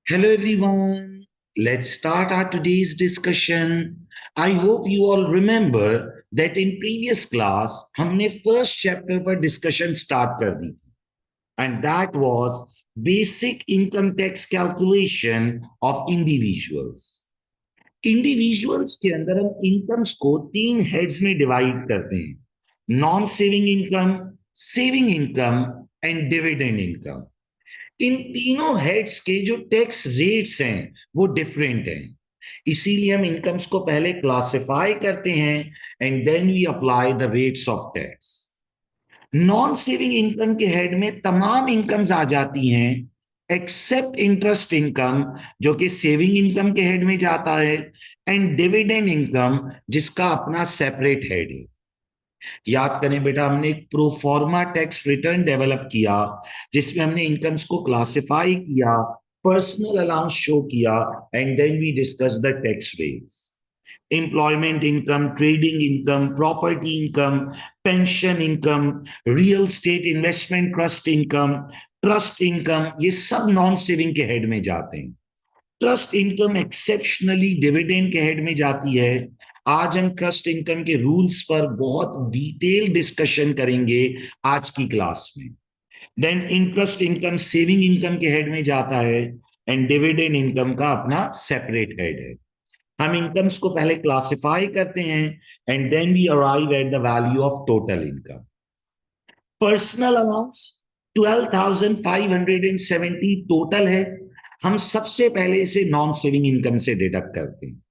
Hello everyone. Let's start our today's discussion. I hope you all remember that in previous class हमने first chapter पर discussion start कर दी थी and that was basic income tax calculation of individuals. Individuals के अंदर हम incomes को तीन heads में divide करते हैं, non saving income, saving income and dividend income. इन तीनों हेड्स के जो टैक्स रेट्स हैं वो डिफरेंट हैं, इसीलिए हम इनकम्स को पहले क्लासिफाई करते हैं and then we apply the rates of tax. Non saving income के हेड में तमाम इनकम्स आ जाती हैं एक्सेप्ट इंटरेस्ट इनकम जो कि सेविंग इनकम के हेड में जाता है एंड डिविडेंड इनकम जिसका अपना सेपरेट हेड है। याद करें बेटा, हमने एक प्रोफॉर्मा टैक्स रिटर्न डेवलप किया जिसमें हमने इनकम्स को क्लासिफाई किया, पर्सनल अलाउंस शो किया and then we discuss the tax rates. Employment income, trading income, property income, pension income, real estate investment trust income, trust income, ये सब non saving के head में जाते हैं। ट्रस्ट इनकम एक्सेप्शनली डिविडेंड के head में जाती है। आज हम ट्रस्ट इनकम के रूल्स पर बहुत डिटेल डिस्कशन करेंगे आज की क्लास में। Then interest income saving income के हेड में जाता है एंड डिविडेंड इनकम का अपना सेपरेट हेड है। हम इनकम्स को पहले क्लासिफाई करते हैं and then we arrive at the value of total income. Personal allowance 12,570 total है। हम सबसे पहले इसे नॉन सेविंग इनकम से डिडक्ट करते हैं।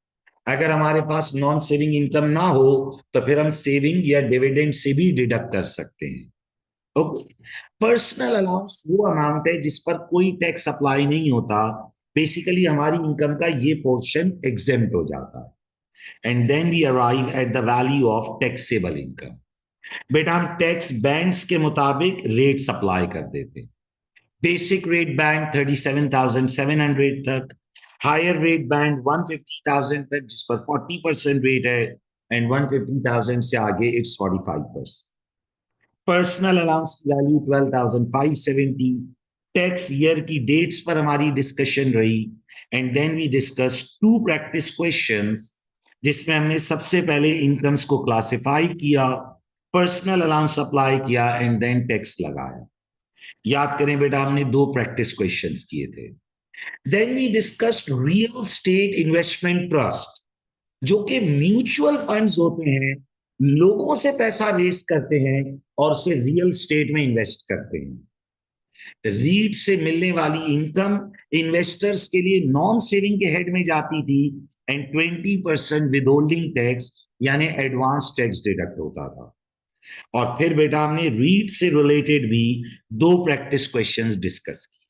अगर हमारे पास नॉन सेविंग इनकम ना हो तो फिर हम सेविंग या डिविडेंड से भी डिडक्ट कर सकते हैं। ओके। पर्सनल अलाउंस वो अमाउंट है जिस पर कोई टैक्स अप्लाई नहीं होता, बेसिकली हमारी इनकम का ये पोर्शन एग्जेम्प्ट हो जाता है and then we arrive at the value of taxable income. बेटा हम टैक्स बैंड्स के मुताबिक रेट्स अप्लाई कर देते हैं। बेसिक रेट बैंड 37,700 तक, हायर रेट बैंड 150,000 तक जिस पर 40% रेट है एंड 150,000 से आगे इट्स 45%। पर्सनल अलाउंस की वैल्यू 12,570। टैक्स ईयर की डेट्स पर हमारी डिस्कशन रही and then we discuss two practice questions जिसमें हमने सबसे पहले इनकम्स को क्लासिफाई किया, पर्सनल अलाउंस अप्लाई किया एंड देन टैक्स लगाया। याद करें बेटा, हमने दो प्रैक्टिस क्वेश्चंस किए थे। Then we discussed real estate investment trust जो कि म्यूचुअल फंड्स होते हैं, लोगों से पैसा रेस करते हैं और उसे रियल स्टेट में इन्वेस्ट करते हैं। रीट से मिलने वाली इनकम इन्वेस्टर्स के लिए नॉन सेविंग के हेड में जाती थी एंड 20% विदहोल्डिंग टैक्स यानी एडवांस टैक्स डिडक्ट होता था। और फिर बेटा हमने रीट से रिलेटेड भी दो प्रैक्टिस क्वेश्चंस डिस्कस किए।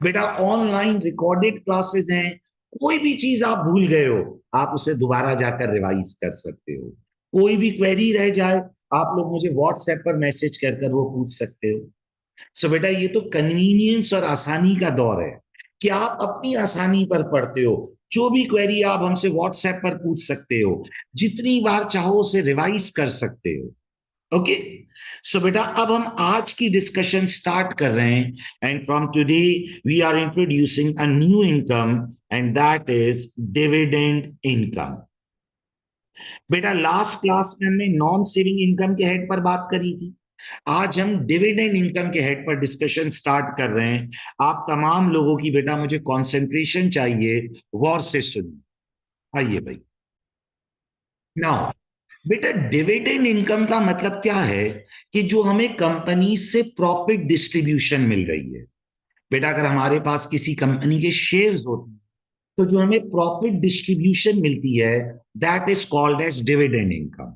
बेटा ऑनलाइन रिकॉर्डेड क्लासेस हैं, कोई भी चीज आप भूल गए हो आप उसे दोबारा जाकर रिवाइज कर सकते हो। कोई भी क्वेरी रह जाए आप लोग मुझे व्हाट्सएप पर मैसेज कर कर वो पूछ सकते हो। सो बेटा ये तो कन्वीनियंस और आसानी का दौर है कि आप अपनी आसानी पर पढ़ते हो, जो भी क्वेरी आप हमसे व्हाट्सएप पर पूछ सकते हो, जितनी बार चाहो उसे रिवाइज कर सकते हो। ओके। सो बेटा अब हम आज की डिस्कशन स्टार्ट कर रहे हैं and from today we are introducing a new income and that is dividend income. बेटा लास्ट क्लास में हमने नॉन सेविंग इनकम के हेड पर बात करी थी, आज हम डिविडेंड इनकम के हेड पर डिस्कशन स्टार्ट कर रहे हैं। आप तमाम लोगों की बेटा मुझे कंसंट्रेशन चाहिए, गौर से सुनिए। आइए भाई। नाउ बेटा डिविडेंड इनकम का मतलब क्या है कि जो हमें कंपनी से प्रॉफिट डिस्ट्रीब्यूशन मिल रही है। बेटा अगर हमारे पास किसी कंपनी के शेयर्स होते हैं तो जो हमें प्रॉफिट डिस्ट्रीब्यूशन मिलती है that is called as dividend income.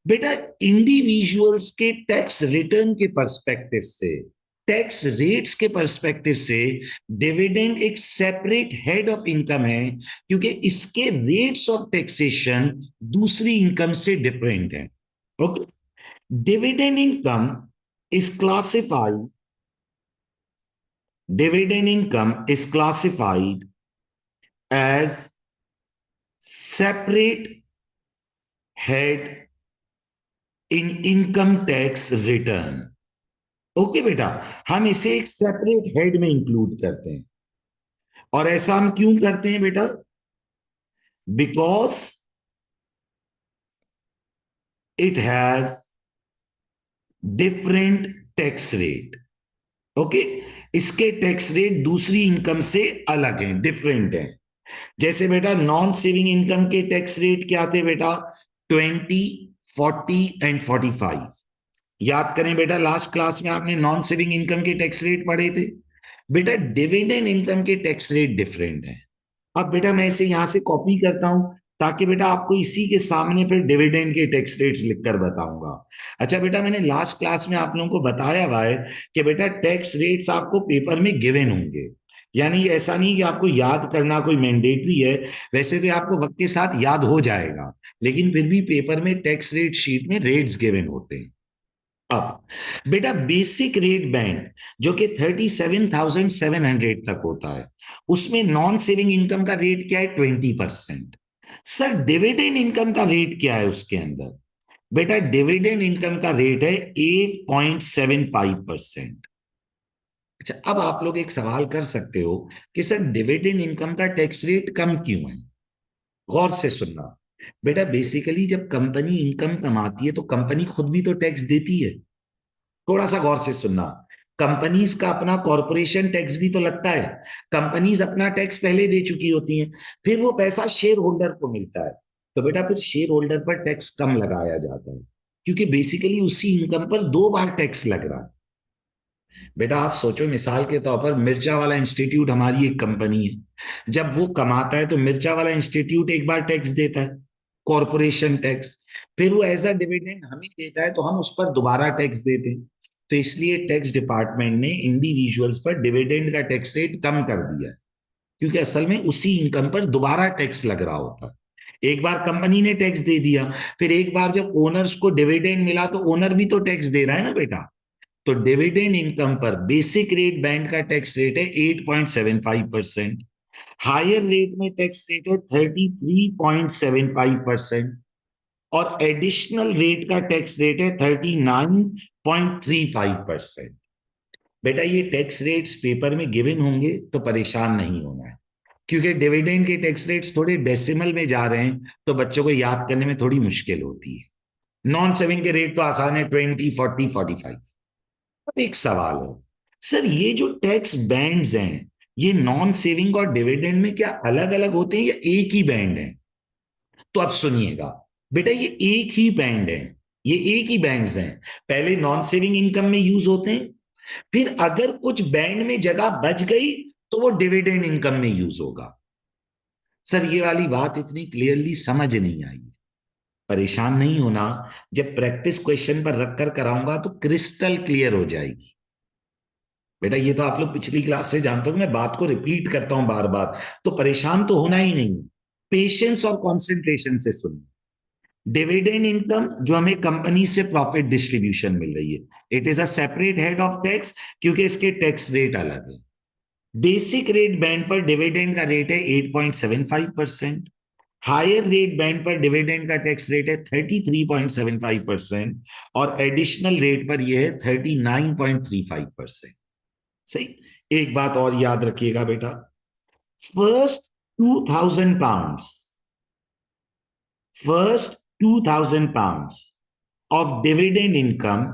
बेटा इंडिविजुअल्स के टैक्स रिटर्न के पर्सपेक्टिव से, टैक्स रेट्स के पर्सपेक्टिव से डिविडेंड एक सेपरेट हेड ऑफ इनकम है क्योंकि इसके रेट्स ऑफ टैक्सेशन दूसरी इनकम से डिफरेंट है। Okay. Dividend income is classified, dividend income is classified as separate head in income tax return। Okay बेटा, हम इसे एक सेपरेट हेड में इंक्लूड करते हैं। और ऐसा हम क्यों करते हैं बेटा? Because it has different tax rate. Okay, इसके टैक्स रेट दूसरी इनकम से अलग हैं, डिफरेंट हैं। जैसे बेटा नॉन सेविंग इनकम के टैक्स रेट क्या थे बेटा? 20, 40 एंड 45। याद करें बेटा, लास्ट क्लास में आपने नॉन सेविंग इनकम के टैक्स रेट पढ़े थे। बेटा डिविडेंड इनकम के टैक्स रेट डिफरेंट है। अब बेटा मैं इसे यहां से कॉपी करता हूं, ताकि बेटा आपको इसी के सामने फिर डिविडेंड के टैक्स रेट्स लिखकर बताऊंगा। अच्छा बेटा, मैंने लास्ट क्लास में आप लोगों को बताया हुआ है कि बेटा टैक्स रेट्स आपको पेपर में गिवन होंगे, यानी ऐसा नहीं कि आपको याद करना कोई मैंडेटरी है। वैसे तो आपको वक्त के साथ याद हो जाएगा, लेकिन फिर भी पेपर में टैक्स रेट शीट में रेट्स गिवन होते हैं। अब बेटा बेसिक रेट बैंड जो कि 37,700 तक होता है, उसमें नॉन सेविंग इनकम का रेट क्या है? 20%। सर डिविडेंड इनकम का रेट क्या है उसके अंदर? बेटा डिविडेंड इनकम का रेट है 8.75%। अच्छा, अब आप लोग एक सवाल कर सकते हो कि सर डिविडेंड इनकम का टैक्स रेट कम क्यों है? गौर से सुनना बेटा, बेसिकली जब कंपनी इनकम कमाती है तो कंपनी खुद भी तो टैक्स देती है। थोड़ा सा गौर से सुनना, कंपनीज का अपना कॉरपोरेशन टैक्स भी तो लगता है। कंपनीज अपना टैक्स पहले दे चुकी होती हैं, फिर वो पैसा शेयर होल्डर को मिलता है। तो बेटा फिर शेयर होल्डर पर टैक्स कम लगाया जाता है, क्योंकि बेसिकली उसी इनकम पर दो बार टैक्स लग रहा है। बेटा आप सोचो, मिसाल के तौर पर मिर्चा वाला इंस्टीट्यूट हमारी एक कंपनी है। जब वो कमाता है तो मिर्चा वाला इंस्टीट्यूट एक बार टैक्स देता है, कॉरपोरेशन टैक्स। फिर वो एज अ डिविडेंड हमें देता है, तो हम उस पर दोबारा टैक्स देते हैं। तो इसलिए टैक्स डिपार्टमेंट ने इंडिविजुअल्स पर डिविडेंड का टैक्स रेट कम कर दिया है, क्योंकि असल में उसी इनकम पर दोबारा टैक्स लग रहा होता है। एक बार कंपनी ने टैक्स दे दिया, फिर एक बार जब ओनर्स को डिविडेंड मिला तो ओनर भी तो टैक्स दे रहा है ना बेटा। तो डिविडेंड इनकम पर बेसिक रेट बैंड का टैक्स रेट है 8.75%। हायर रेट में टैक्स रेट है 33.75%। और एडिशनल रेट का टैक्स रेट है 39.35%। बेटा ये टैक्स रेट्स पेपर में गिवन होंगे, तो परेशान नहीं होना है, क्योंकि डिविडेंड के टैक्स रेट्स थोड़े डेसिमल में जा रहे हैं, तो बच्चों को याद करने में थोड़ी मुश्किल होती है। नॉन सेविंग के रेट तो आसान है, 20, 40, 45। अब एक सवाल है, सर ये जो टैक्स बैंड्स हैं, ये नॉन सेविंग और डिविडेंड में क्या अलग अलग होते हैं या एक ही बैंड है? तो अब सुनिएगा बेटा, ये एक ही बैंड है, ये एक ही बैंड्स हैं। पहले नॉन सेविंग इनकम में यूज होते हैं, फिर अगर कुछ बैंड में जगह बच गई तो वो डिविडेंड इनकम में यूज होगा। सर ये वाली बात इतनी क्लियरली समझ नहीं आई, परेशान नहीं होना, जब प्रैक्टिस क्वेश्चन पर रखकर कराऊंगा तो क्रिस्टल क्लियर हो जाएगी। बेटा ये तो आप लोग पिछली क्लास से जानते हो कि मैं बात को रिपीट करता हूं बार बार, तो परेशान तो होना ही नहीं। पेशेंस और कॉन्सेंट्रेशन से सुनो। डिविडेंड इनकम जो हमें कंपनी से प्रॉफिट डिस्ट्रीब्यूशन मिल रही है, it is a separate head of tax, क्योंकि इसके टैक्स रेट अलग है। बेसिक रेट बैंड पर डिविडेंड का रेट है 8.75%। हायर रेट बैंड पर डिविडेंड का टैक्स रेट है 33.75%। और एडिशनल रेट पर यह है 39.35%। सही। एक बात और याद रखिएगा बेटा, first 2,000 pounds, first 2,000 pounds of dividend income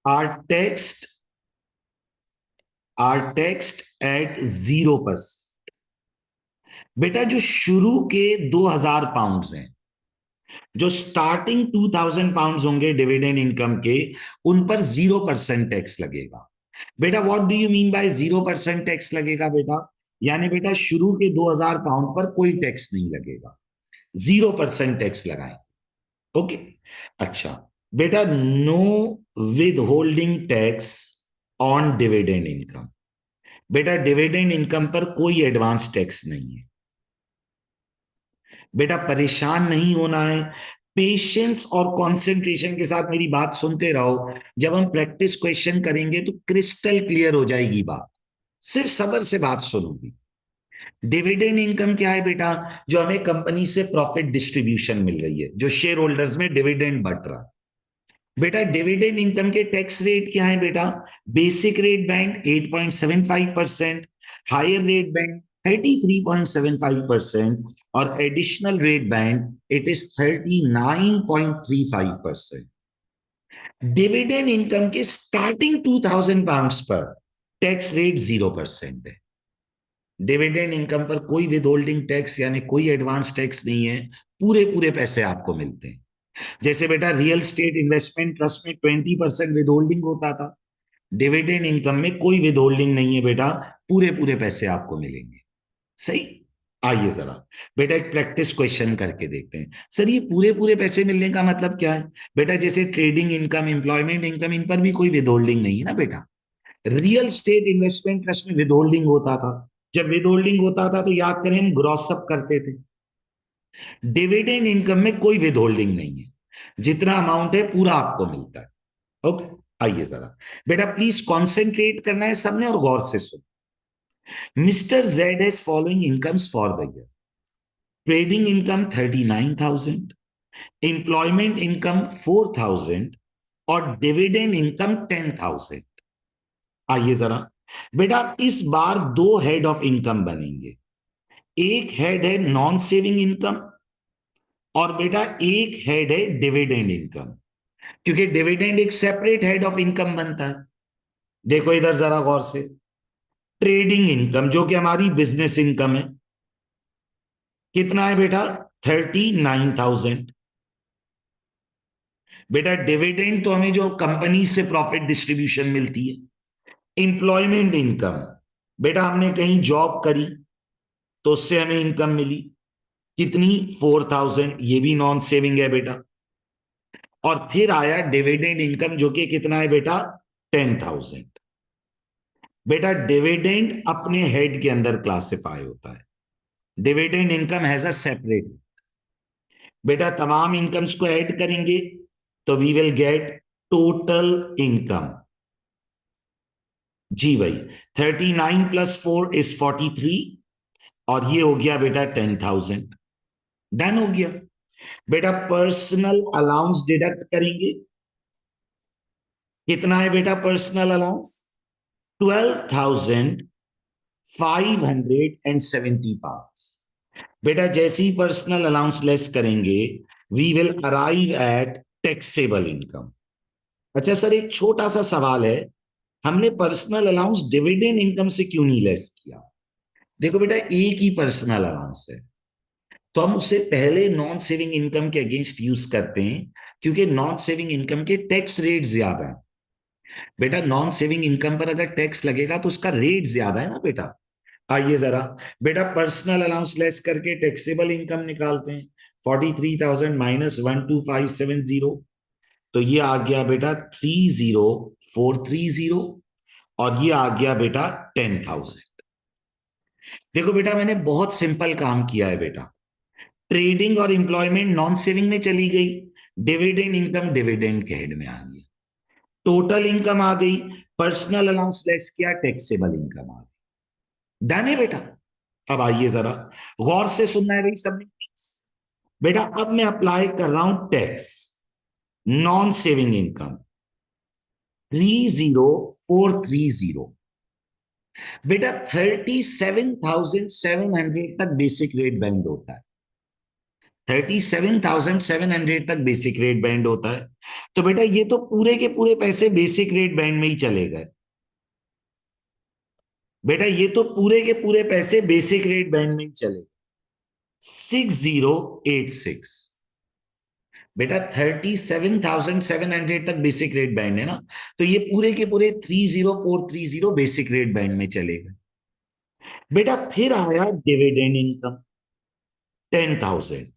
are taxed at 0%। बेटा जो शुरू के 2,000 पाउंड्स हैं, जो स्टार्टिंग 2,000 पाउंड्स होंगे डिविडेंड इनकम के, उन पर 0% टैक्स लगेगा। बेटा what do you mean by 0% tax लगेगा बेटा? यानी बेटा शुरू के 2,000 पाउंड पर कोई टैक्स नहीं लगेगा, 0% टैक्स लगाएं। ओके। अच्छा बेटा, know with holding tax on dividend income. बेटा डिविडेंड इनकम पर कोई एडवांस टैक्स नहीं है। बेटा परेशान नहीं होना है, पेशेंस और कंसंट्रेशन के साथ मेरी बात सुनते रहो। जब हम प्रैक्टिस क्वेश्चन करेंगे तो क्रिस्टल क्लियर हो जाएगी बात, सिर्फ सब्र से बात सुनोगी। डिविडेंड इनकम क्या है बेटा? जो हमें कंपनी से प्रॉफिट डिस्ट्रीब्यूशन मिल रही है, जो शेयर होल्डर्स में डिविडेंड बट रहा है। बेटा डिविडेंड इनकम के टैक्स रेट क्या है बेटा? Basic rate band 8.75%। Higher rate band 33.75% और additional rate band it is 39.35%। Dividend income के स्टार्टिंग 2000 पाउंड पर टैक्स रेट 0% है। डिविडेंड इनकम पर कोई विद होल्डिंग टैक्स यानी कोई एडवांस टैक्स नहीं है, पूरे पूरे पैसे आपको मिलते हैं। जैसे बेटा रियल स्टेट इन्वेस्टमेंट ट्रस्ट में 20% विद होल्डिंग होता था, डिविडेंड इनकम में कोई विद होल्डिंग नहीं है बेटा, पूरे पूरे पैसे आपको मिलेंगे। सही। आइए जरा बेटा एक प्रैक्टिस क्वेश्चन करके देखते हैं। सर ये पूरे पूरे पैसे मिलने का मतलब क्या है? बेटा जैसे ट्रेडिंग इनकम, एम्प्लॉयमेंट इनकम, इन पर भी कोई विद होल्डिंग नहीं है ना बेटा। रियल स्टेट इन्वेस्टमेंट ट्रस्ट में विद होल्डिंग होता था। जब विद होल्डिंग होता था तो याद करें हम ग्रॉस अप करते थे। डिविडेंड इनकम में कोई विद होल्डिंग नहीं है, जितना अमाउंट है पूरा आपको मिलता है। ओके। आइए जरा बेटा प्लीज कॉन्सेंट्रेट करना है सबने और गौर से सुन। Mister Z has following incomes for the year. Trading income 39,000, employment income 4,000 और डिविडेंड इनकम 10,000। आइए जरा बेटा इस बार दो हेड ऑफ इनकम बनेंगे। एक हेड है नॉन सेविंग इनकम और बेटा एक हेड है डिविडेंड इनकम, क्योंकि डिविडेंड एक सेपरेट हेड ऑफ इनकम बनता है। देखो इधर जरा गौर से, ट्रेडिंग इनकम जो कि हमारी बिजनेस इनकम है, कितना है बेटा? 39,000। बेटा डिविडेंड तो हमें जो कंपनी से प्रॉफिट डिस्ट्रीब्यूशन मिलती है। एम्प्लॉयमेंट इनकम, बेटा हमने कहीं जॉब करी तो उससे हमें इनकम मिली, कितनी? 4,000, ये भी नॉन सेविंग है बेटा। और फिर आया डिविडेंड इनकम जो कि कितना है बेटा? 10,000। बेटा डिविडेंड अपने हेड के अंदर क्लासिफाई होता है, dividend income has a separate. बेटा तमाम इनकम्स को ऐड करेंगे तो we will get total income. जी भाई, 39 + 4 = 43 और ये हो गया बेटा 10,000। डन हो गया। बेटा पर्सनल अलाउंस डिडक्ट करेंगे, कितना है बेटा पर्सनल अलाउंस? 12,570 पाउंड। बेटा जैसे ही पर्सनल अलाउंस लेस करेंगे we will arrive at taxable income. अच्छा सर एक छोटा सा सवाल है, हमने पर्सनल अलाउंस डिविडेंड इनकम से क्यों नहीं लेस किया? देखो बेटा एक ही पर्सनल अलाउंस है तो हम उसे पहले नॉन सेविंग इनकम के अगेंस्ट यूज करते हैं, क्योंकि नॉन सेविंग इनकम के टैक्स रेट ज्यादा है। बेटा नॉन सेविंग इनकम पर अगर टैक्स लगेगा तो उसका रेट ज्यादा है ना बेटा। आइए जरा बेटा पर्सनल अलाउंस लेस करके टैक्सेबल इनकम निकालते हैं। 43,000 -12,570, तो ये आ गया बेटा 30,430 और ये आ गया बेटा 10,000। देखो बेटा मैंने बहुत सिंपल काम किया है बेटा, ट्रेडिंग और एम्प्लॉयमेंट नॉन सेविंग में चली गई, डिविडेंड इनकम डिविडेंड के हेड में आ गई, टोटल इनकम आ गई, पर्सनल अलाउंस लेस किया, टैक्सेबल इनकम आ गई। डन है बेटा। अब आइए जरा गौर से सुनना है भाई सबने। बेटा अब मैं अप्लाई कर रहा हूं टैक्स, नॉन सेविंग इनकम 30,430। बेटा 37,700 तक बेसिक रेट बैंड होता है, 37,700 तक बेसिक रेट बैंड होता है। तो बेटा ये तो पूरे के पूरे पैसे बेसिक रेट बैंड में ही चले गए। बेटा ये तो पूरे के पूरे पैसे बेसिक रेट बैंड में ही चले। 6086। बेटा 37,700 तक बेसिक रेट बैंड है ना, तो ये पूरे के पूरे 30,430 बेसिक रेट बैंड में चलेगा। बेटा फिर आया डिविडेंड इनकम 10,000।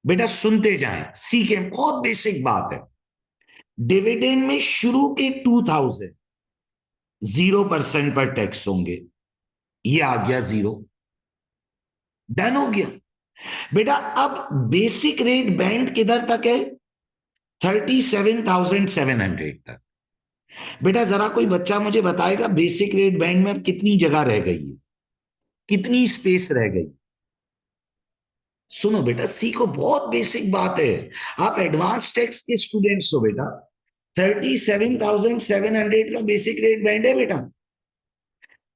बेटा सुनते जाएं, सीखें, बहुत बेसिक बात है। डिविडेंड में शुरू के 2,000 0% पर टैक्स होंगे, ये आ गया 0। डन हो गया। बेटा अब बेसिक रेट बैंड किधर तक है? 37,700 तक। बेटा जरा कोई बच्चा मुझे बताएगा बेसिक रेट बैंड में अब कितनी जगह रह गई है, कितनी स्पेस रह गई? सुनो बेटा सीखो, बहुत बेसिक बात है। आप एडवांस टैक्स के स्टूडेंट्स हो बेटा। 37,700 का बेसिक रेट बैंड है बेटा,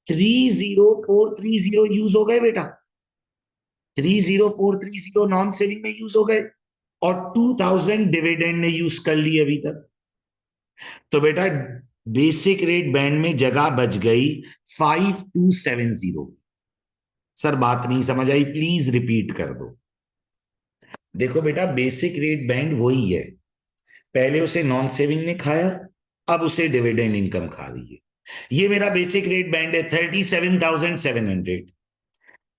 30430 यूज हो गए बेटा, 30430 नॉन सेविंग में यूज हो गए, और 2000 डिविडेंड ने यूज कर ली अभी तक। तो बेटा बेसिक रेट बैंड में जगह बच गई 5270। सर बात नहीं समझ आई, प्लीज रिपीट कर दो। देखो बेटा बेसिक रेट बैंड वही है, पहले उसे नॉन सेविंग ने खाया, अब उसे डिविडेंड इनकम खा रही है। ये मेरा बेसिक रेट बैंड है 37,700।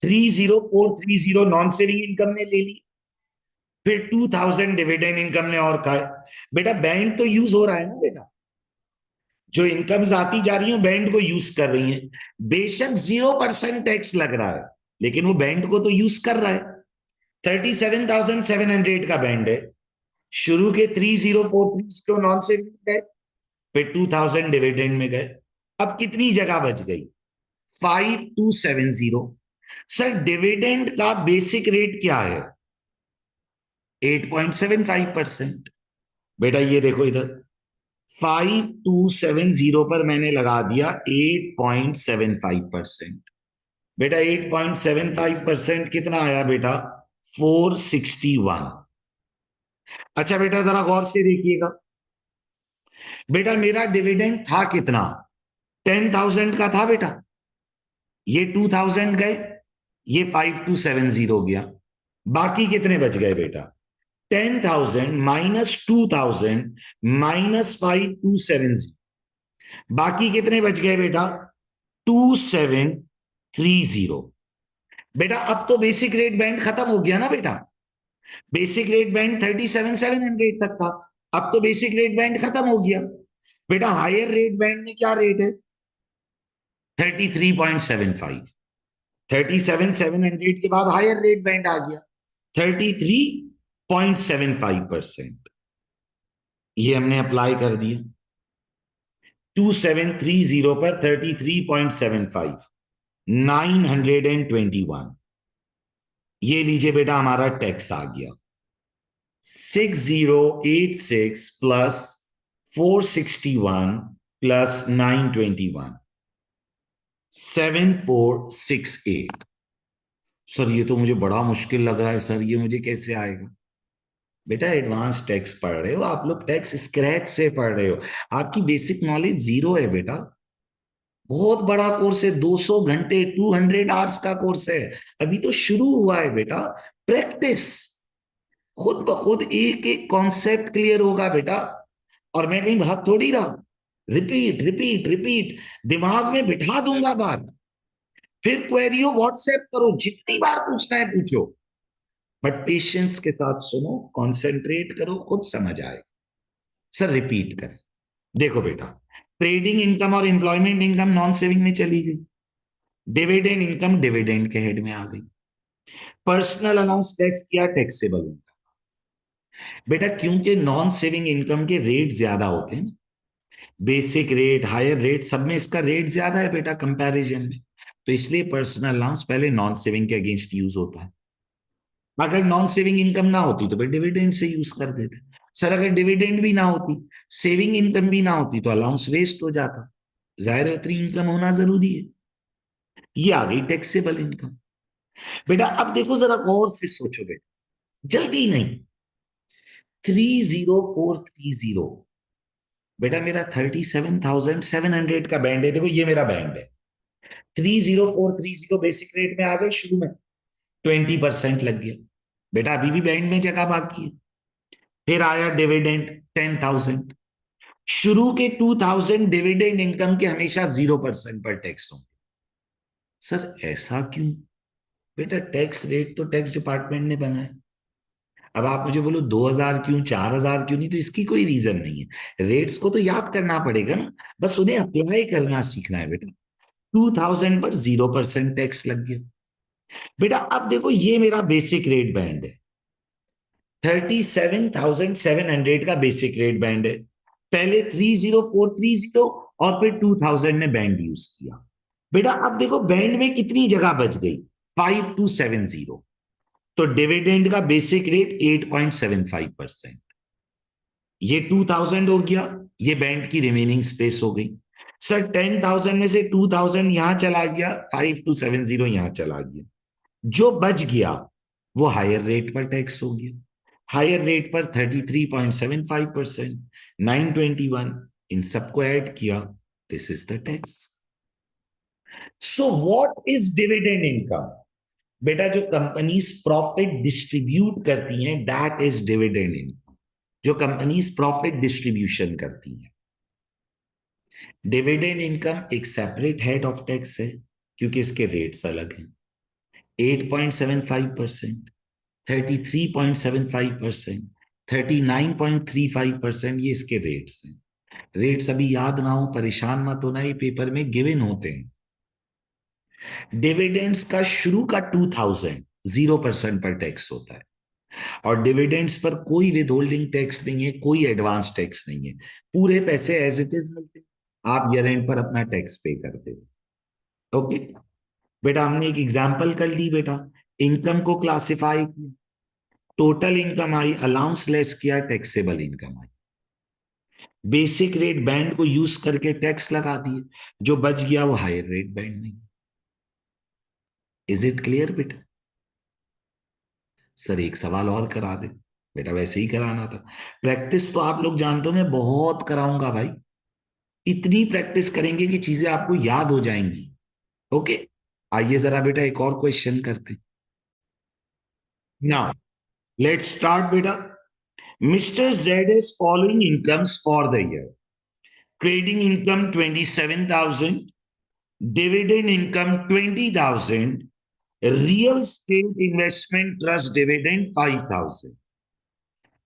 30430 नॉन सेविंग इनकम ने ले ली, फिर 2000 डिविडेंड इनकम ने और खाया। बेटा बैंड तो यूज हो रहा है ना बेटा, जो इनकम्स आती जा रही है बैंड को यूज कर रही है। बेशक 0% टैक्स लग रहा है, लेकिन वो बैंड को तो यूज कर रहा है। 37,700 का बैंड है, शुरू के 30430 नॉन सेविंग गए, फिर 2000 डिविडेंड में गए, अब कितनी जगह बच गई? 5270। सर डिविडेंड का बेसिक रेट क्या है? 8.75%। बेटा ये देखो इधर, 5270 पर मैंने लगा दिया 8.75%। बेटा 8.75% कितना आया बेटा? 461। अच्छा बेटा जरा गौर से देखिएगा, बेटा मेरा डिविडेंड था कितना? 10,000 का था बेटा, ये 2000 गए, ये 5270 गया, बाकी कितने बच गए बेटा? 10,000 माइनस 2000 माइनस 5270, बाकी कितने बच गए बेटा? 2730। बेटा अब तो बेसिक रेट बैंड खत्म हो गया ना बेटा, बेसिक रेट बैंड 37,700 तक था, अब तो बेसिक रेट बैंड खत्म हो गया। बेटा हायर रेट बैंड में क्या रेट है? 33.75। 37,700 के बाद हायर रेट बैंड आ गया 33.75%। ये हमने अप्लाई कर दिया 2730 पर 33.75, 921। ये लीजिए बेटा हमारा टैक्स आ गया 6086 प्लस 461 प्लस 921, 7468। सर ये तो मुझे बड़ा मुश्किल लग रहा है सर, ये मुझे कैसे आएगा? बेटा एडवांस टैक्स पढ़ रहे हो आप लोग, टैक्स स्क्रैच से पढ़ रहे हो, आपकी बेसिक नॉलेज जीरो है बेटा। बहुत बड़ा कोर्स है, 200 घंटे 200 आवर्स का कोर्स है, अभी तो शुरू हुआ है बेटा। प्रैक्टिस, खुद ब खुद एक एक कॉन्सेप्ट क्लियर होगा बेटा, और मैं कहीं भाग थोड़ी रहा। रिपीट रिपीट रिपीट, दिमाग में बिठा दूंगा बात, फिर क्वेरियो व्हाट्सएप करो, जितनी बार पूछना है पूछो, बट पेशेंस के साथ सुनो, कंसंट्रेट करो, खुद समझ आए। सर रिपीट कर, देखो बेटा ट्रेडिंग इनकम और एम्प्लॉयमेंट इनकम नॉन सेविंग में चली गई, डिविडेंड इनकम डिविडेंड के हेड में आ गई, पर्सनल अलाउंस टेस्ट किया टैक्सेबल इनकम। बेटा क्योंकि नॉन सेविंग इनकम के रेट ज्यादा होते हैं, बेसिक रेट हायर रेट सब में इसका रेट ज्यादा है बेटा कंपैरिजन में, तो इसलिए पर्सनल अलाउंस पहले नॉन सेविंग के अगेंस्ट यूज होता है। अगर नॉन सेविंग इनकम ना होती तो फिर डिविडेंड से यूज कर देते। सर अगर डिविडेंड भी ना होती, सेविंग इनकम भी ना होती, तो अलाउंस वेस्ट हो जाता, जाहिर है उतनी इनकम होना जरूरी है। ये आ गई टैक्सेबल इनकम। बेटा अब देखो जरा गौर से सोचो बेटा, जल्दी नहीं। 30430, बेटा मेरा 37,700 का बैंड है, देखो ये मेरा बैंड है। 30430 बेसिक रेट में आ गए, शुरू में 20% लग गया, बेटा अभी भी बैंड में जगह बाकी है। फिर आया डिविडेंड 10,000, शुरू के 2000 डिविडेंड इनकम के हमेशा 0% पर टैक्स होंगे। सर ऐसा क्यों? बेटा टैक्स रेट तो टैक्स डिपार्टमेंट ने बनाया, अब आप मुझे बोलो 2000 क्यों 4000 क्यों नहीं, तो इसकी कोई रीजन नहीं है, रेट्स को तो याद करना पड़ेगा ना, बस उन्हें अप्लाई करना सीखना है बेटा। 2000 पर 0% टैक्स लग गया। बेटा अब देखो ये मेरा बेसिक रेट बैंड है, 37,700 का बेसिक रेट बैंड है, पहले 30430 और फिर 2000 ने बैंड यूज किया। बेटा अब देखो बैंड में कितनी जगह बच गई? 5270, तो डिविडेंड का बेसिक रेट 8.75%, ये 2000 हो गया, ये बैंड की रिमेनिंग स्पेस हो गई। सर 10,000 में से 2,000 यहां चला गया, 5270 यहां चला गया, जो बच गया वो हायर रेट पर टैक्स हो गया। हायर रेट पर 33.75%, 921, इन सबको ऐड किया, this is the tax. So what is dividend income? बेटा जो कंपनीज प्रॉफिट डिस्ट्रीब्यूट करती हैं, दैट इज डिविडेंड इनकम। जो कंपनीज प्रॉफिट डिस्ट्रीब्यूशन करती हैं, डिविडेंड इनकम एक सेपरेट हेड ऑफ टैक्स है, क्योंकि इसके रेट्स अलग हैं। 8.75%, 33.75%, 39.35%, ये इसके रेट्स हैं। रेट्स अभी याद ना हो परेशान मत होना, ये पेपर में गिवन होते हैं। डिविडेंड्स का शुरू का 2000 0% पर टैक्स होता है, और डिविडेंड्स पर कोई विद होल्डिंग टैक्स नहीं है, कोई एडवांस टैक्स नहीं है, पूरे पैसे एज इट इज मिलते हैं, आप ईयर एंड पर अपना टैक्स पे करते थे। ओके बेटा, हमने एक एग्जांपल कर ली बेटा, इनकम को क्लासिफाई किया, टोटल इनकम आई, अलाउंस लेस किया, टैक्सेबल इनकम आई, बेसिक रेट बैंड को यूज करके टैक्स लगा दिए, जो बच गया वो हायर रेट बैंड नहीं। इज इट क्लियर बेटा? सर एक सवाल और करा दे। बेटा वैसे ही कराना था, प्रैक्टिस तो आप लोग जानते हो मैं बहुत कराऊंगा भाई, इतनी प्रैक्टिस करेंगे कि चीजें आपको याद हो जाएंगी। ओके, आइए जरा बेटा एक और क्वेश्चन करते हैं। नाउ लेट्स स्टार्ट बेटा। Mister Z is following incomes for the year: trading income 27,000, dividend income 20,000, real estate investment trust dividend 5,000।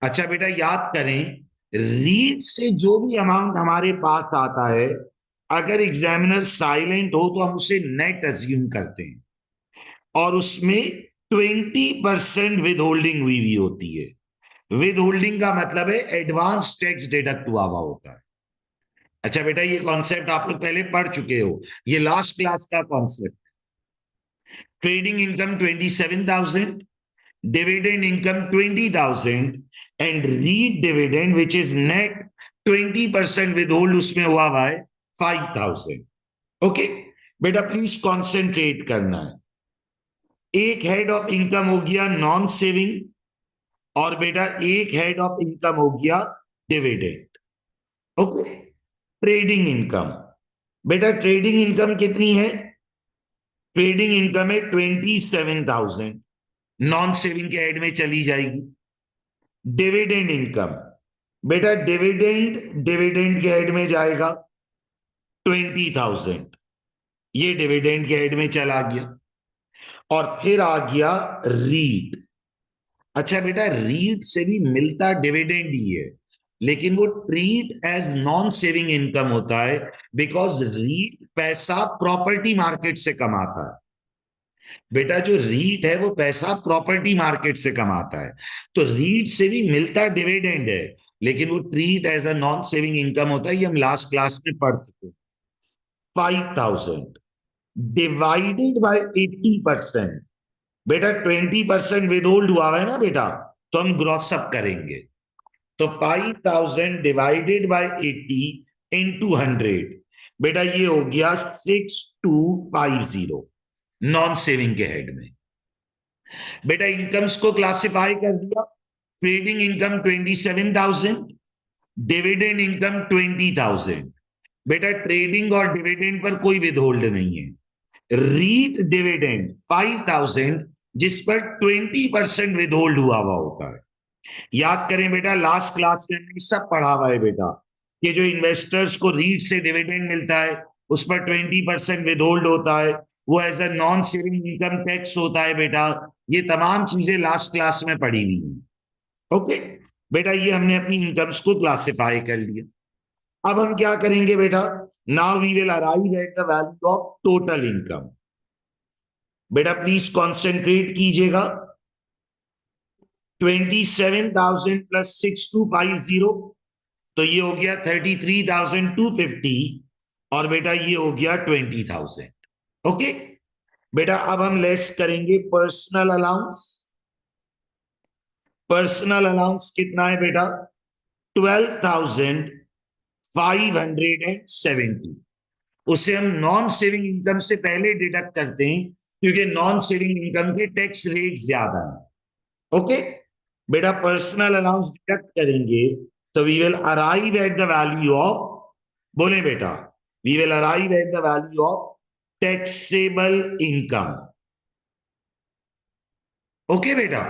अच्छा बेटा याद करें, रीड से जो भी अमाउंट हमारे पास आता है, अगर एग्जामिनर साइलेंट हो तो हम उसे नेट अज्यूम करते हैं, और उसमें 20% विद होल्डिंग हुई हुई होती है। विद होल्डिंग का मतलब है एडवांस टैक्स डिडक्ट हुआ हुआ होता है। अच्छा बेटा ये कॉन्सेप्ट आप लोग पहले पढ़ चुके हो, ये लास्ट क्लास का concept. Trading income 27,000, dividend income 20,000, and read dividend which is net 20% withhold उसमें हुआ है 5,000। ओके बेटा प्लीज कॉन्सेंट्रेट करना है। एक हेड ऑफ इनकम हो गया नॉन सेविंग, और बेटा एक हेड ऑफ इनकम हो गया डिविडेंड। ओके, ट्रेडिंग इनकम, बेटा ट्रेडिंग इनकम कितनी है? ट्रेडिंग इनकम है 27,000, नॉन सेविंग के हेड में चली जाएगी। डिविडेंड इनकम, बेटा डिविडेंड डिविडेंड के हेड में जाएगा 20,000, ये डिविडेंड के हेड में चला गया। और फिर आ गया रीट। अच्छा बेटा रीट से भी मिलता डिविडेंड ही है, लेकिन वो treat as non saving income होता है, बिकॉज रीट पैसा प्रॉपर्टी मार्केट से कमाता है। बेटा जो रीट है वो पैसा प्रॉपर्टी मार्केट से कमाता है, तो रीट से भी मिलता डिविडेंड है, लेकिन वो treat as a non saving income होता है, ये हम लास्ट क्लास में पढ़ चुके। 5,000 डिवाइडेड बाय 80%, बेटा 20% विद होल्ड हुआ है ना बेटा, तो हम ग्रॉस अप करेंगे, तो 5,000 डिवाइडेड बाय 80 इंटू 100, बेटा ये हो गया 6,250, नॉन सेविंग के हेड में। बेटा इनकम्स को क्लासिफाई कर दिया, ट्रेडिंग इनकम 27,000, डिविडेंड इनकम 20,000, बेटा ट्रेडिंग और डिविडेंड पर कोई विदहोल्ड नहीं है। रीट डिविडेंड 5,000, जिस पर 20% विदहोल्ड हुआ हुआ होता है। याद करें बेटा लास्ट क्लास में हमने सब पढ़ा हुआ है बेटा, कि जो इन्वेस्टर्स को रीट से डिविडेंड मिलता है उस पर 20% विदहोल्ड होता है, वो as a non saving income tax होता है बेटा। ये तमाम चीजें लास्ट क्लास में पढ़ी हुई हैं। ओके बेटा, ये हमने अपनी इनकम्स को क्लासिफाई कर लिया। अब हम क्या करेंगे बेटा, now we will arrive at the value of total income. बेटा प्लीज कॉन्सेंट्रेट कीजिएगा। 27,000 प्लस 6,250, तो ये हो गया 33,250, और बेटा ये हो गया 20,000। ओके बेटा, अब हम लेस करेंगे पर्सनल अलाउंस। पर्सनल अलाउंस कितना है बेटा? 12,570। उसे हम नॉन सेविंग इनकम से पहले डिडक्ट करते हैं, क्योंकि नॉन सेविंग इनकम के टैक्स रेट ज्यादा है। ओके बेटा, पर्सनल अलाउंस डिडक्ट करेंगे तो we will arrive at the value of, बोले बेटा, we will arrive at the value of taxable income. Okay बेटा,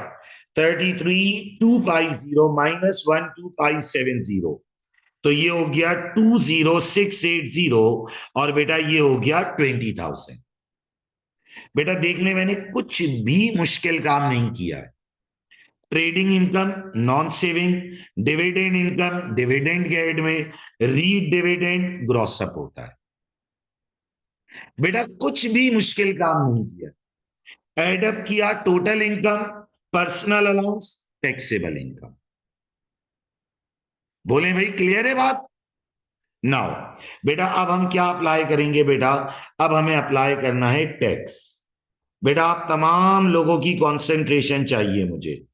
33,250 माइनस 12570, तो ये हो गया 20,680, और बेटा ये हो गया 20,000। बेटा देखने मैंने कुछ भी मुश्किल काम नहीं किया है। Trading income, non saving, dividend income, dividend के हेड में रीड डिविडेंड ग्रॉसअप होता है। बेटा कुछ भी मुश्किल काम नहीं किया, एडअप किया total income, personal allowance, taxable income. बोले भाई क्लियर है बात? नाउ बेटा अब हम क्या अप्लाई करेंगे बेटा, अब हमें अप्लाई करना है टैक्स। बेटा आप तमाम लोगों की कंसंट्रेशन चाहिए मुझे।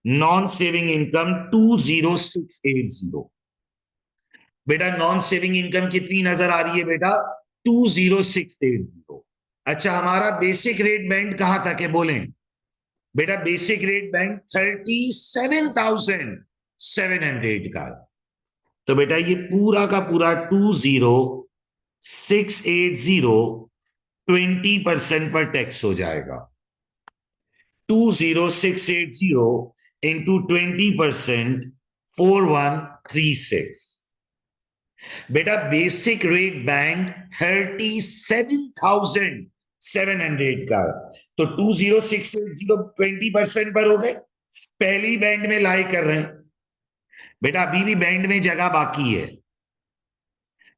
नॉन सेविंग इनकम 20680, बेटा नॉन सेविंग इनकम कितनी नजर आ रही है बेटा? 20680। अच्छा हमारा बेसिक रेट बैंड कहां तक है बोलें? बेटा बेसिक रेट बैंक 37,700 का है। तो बेटा ये पूरा का पूरा 20680 20% पर टैक्स हो जाएगा। 20680 इंटू 20%, 4136। बेटा बेसिक रेट बैंक 37,700 का है, तो 20680 20% पर हो गए। पहली बैंड में लाई कर रहे हैं। बेटा अभी भी बैंड में जगह बाकी है,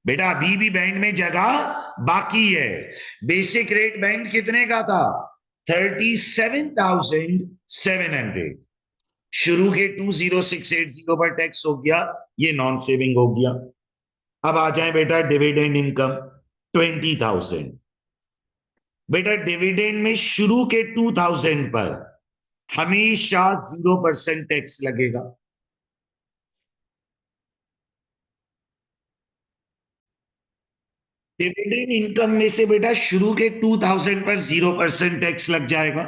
बेटा अभी भी बैंड में जगह बाकी है। बेसिक रेट बैंड कितने का था? 37,700। शुरू के 20680 पर टैक्स हो गया, ये नॉन सेविंग हो गया। अब आ जाए बेटा डिविडेंड इनकम 20,000। बेटा डिविडेंड में शुरू के 2,000 पर हमेशा 0% टैक्स लगेगा। डिविडेंड इनकम में से बेटा शुरू के 2,000 पर 0% टैक्स लग जाएगा।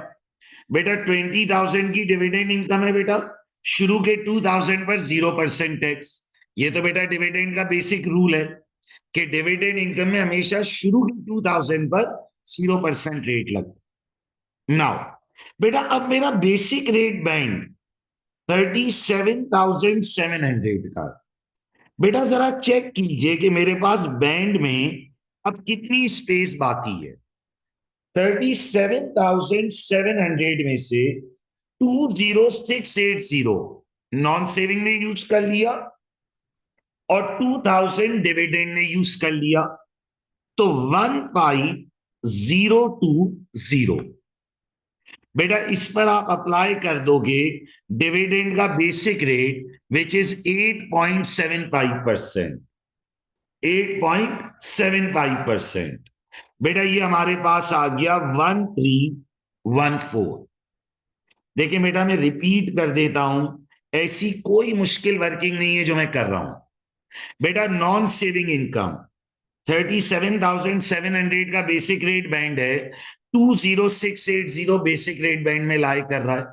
बेटा 20,000 की डिविडेंड इनकम है बेटा, शुरू के 2,000 पर 0% टैक्स। ये तो बेटा डिविडेंड का बेसिक रूल है कि डिविडेंड इनकम में हमेशा शुरू के 2,000 पर 0% रेट लगता है। नाउ बेटा अब मेरा बेसिक रेट बैंड 37,700 का है। बेटा जरा चेक कीजिए कि मेरे पास बैंड में अब कितनी स्पेस बाकी है। 37,700 में से 20680 नॉन सेविंग ने यूज कर लिया और 2,000 डिविडेंड ने यूज कर लिया, तो 15,020। बेटा इस पर आप अप्लाई कर दोगे डिविडेंड का बेसिक रेट विच इज 8.75%। 8.75%। बेटा ये हमारे पास आ गया 1314। देखिए बेटा मैं रिपीट कर देता हूं, ऐसी कोई मुश्किल वर्किंग नहीं है जो मैं कर रहा हूं। बेटा नॉन सेविंग इनकम 37,700 का बेसिक रेट बैंड है, 20680 बेसिक रेट बैंड में लाई कर रहा है।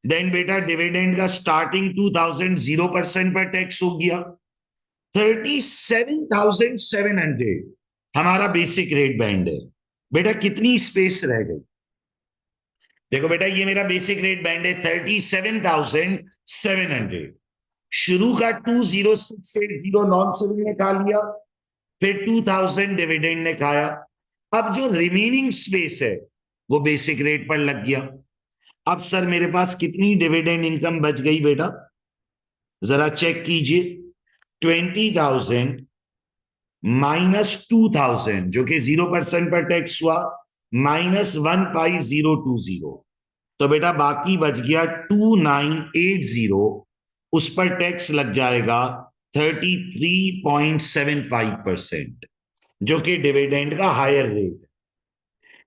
देन बेटा डिविडेंड का स्टार्टिंग 2,000 0% पर टैक्स हो गया। 37,700 हमारा बेसिक रेट बैंड है। बेटा कितनी स्पेस रह गई? देखो बेटा ये मेरा बेसिक रेट बैंड है 37,700। शुरू का 20680 नॉन सेविंग ने खा लिया, फिर 2,000 डिविडेंड ने खाया। अब जो रिमेनिंग स्पेस है वो बेसिक रेट पर लग गया। अब सर मेरे पास कितनी डिविडेंड इनकम बच गई बेटा? जरा चेक कीजिए। 20,000 माइनस 2,000 जो कि 0% पर टैक्स हुआ, माइनस 15,020, तो बेटा बाकी बच गया 2,980। उस पर टैक्स लग जाएगा 33.75%, जो कि डिविडेंड का हायर रेट।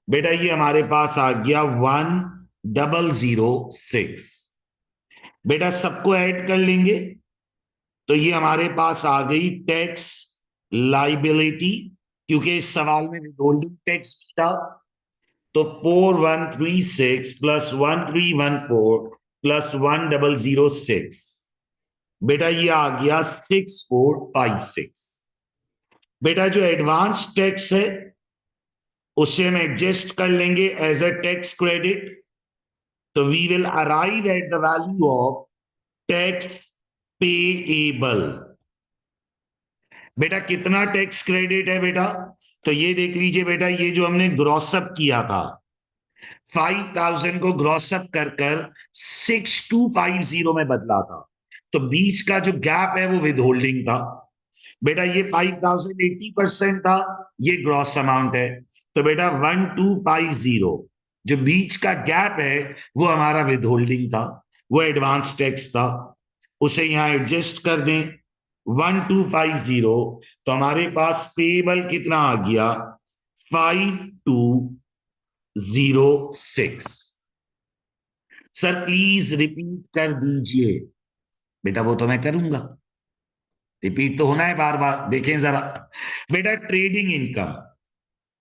बेटा ये हमारे पास आ गया 1,006। बेटा सबको ऐड कर लेंगे तो ये हमारे पास आ गई टैक्स लाइबिलिटी क्योंकि इस सवाल में विथहोल्डिंग टैक्स भी था। तो 4136 प्लस 1314 प्लस 1006, बेटा ये आ गया 6456। बेटा जो एडवांस टैक्स है उससे हम एडजस्ट कर लेंगे एज अ टैक्स क्रेडिट। तो we will arrive at the value of tax payable. बेटा कितना टैक्स क्रेडिट है बेटा? तो ये देख लीजिए बेटा, ये जो हमने ग्रॉसअप किया था 5000 को ग्रॉसअप कर कर 6250 में बदला था, तो बीच का जो गैप है वो विदहोल्डिंग था। बेटा ये 5000 80% था, ये ग्रॉस अमाउंट है। तो बेटा 1250 जो बीच का गैप है वो हमारा विदहोल्डिंग था, वो एडवांस टैक्स था, उसे यहां एडजस्ट कर दें 1250। तो हमारे पास पेबल कितना आ गया 5206। सर प्लीज रिपीट कर दीजिए। बेटा वो तो मैं करूंगा, रिपीट तो होना है बार बार। देखें जरा बेटा, ट्रेडिंग इनकम,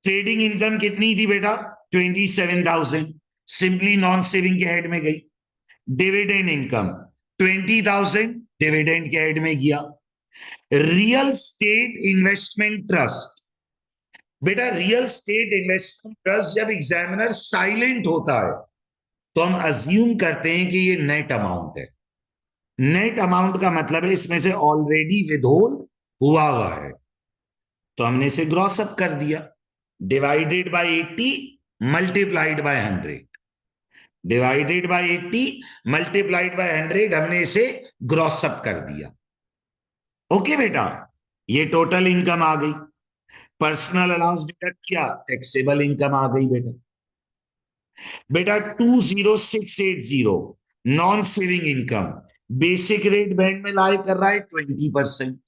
ट्रेडिंग इनकम कितनी थी बेटा 27,000, सिंपली नॉन सेविंग के हेड में गई। डिविडेंड इनकम 20,000, डिविडेंड के हेड में गया। रियल स्टेट इन्वेस्टमेंट ट्रस्ट, बेटा रियल स्टेट इन्वेस्टमेंट ट्रस्ट जब एग्जामिनर साइलेंट होता है तो हम अज्यूम करते हैं कि ये नेट अमाउंट है। नेट अमाउंट का मतलब है इसमें से ऑलरेडी विदहोल्ड हुआ है, तो हमने इसे ग्रॉस अप कर दिया, divided by 80 multiplied by 100, divided by 80 multiplied by 100, हमने इसे ग्रॉस अप कर दिया। ओके बेटा, ये टोटल इनकम आ गई। पर्सनल अलाउंस डिडक्ट किया, टैक्सेबल इनकम आ गई बेटा। बेटा 20680 non saving income, basic rate band में लाई कर रहा है 20%।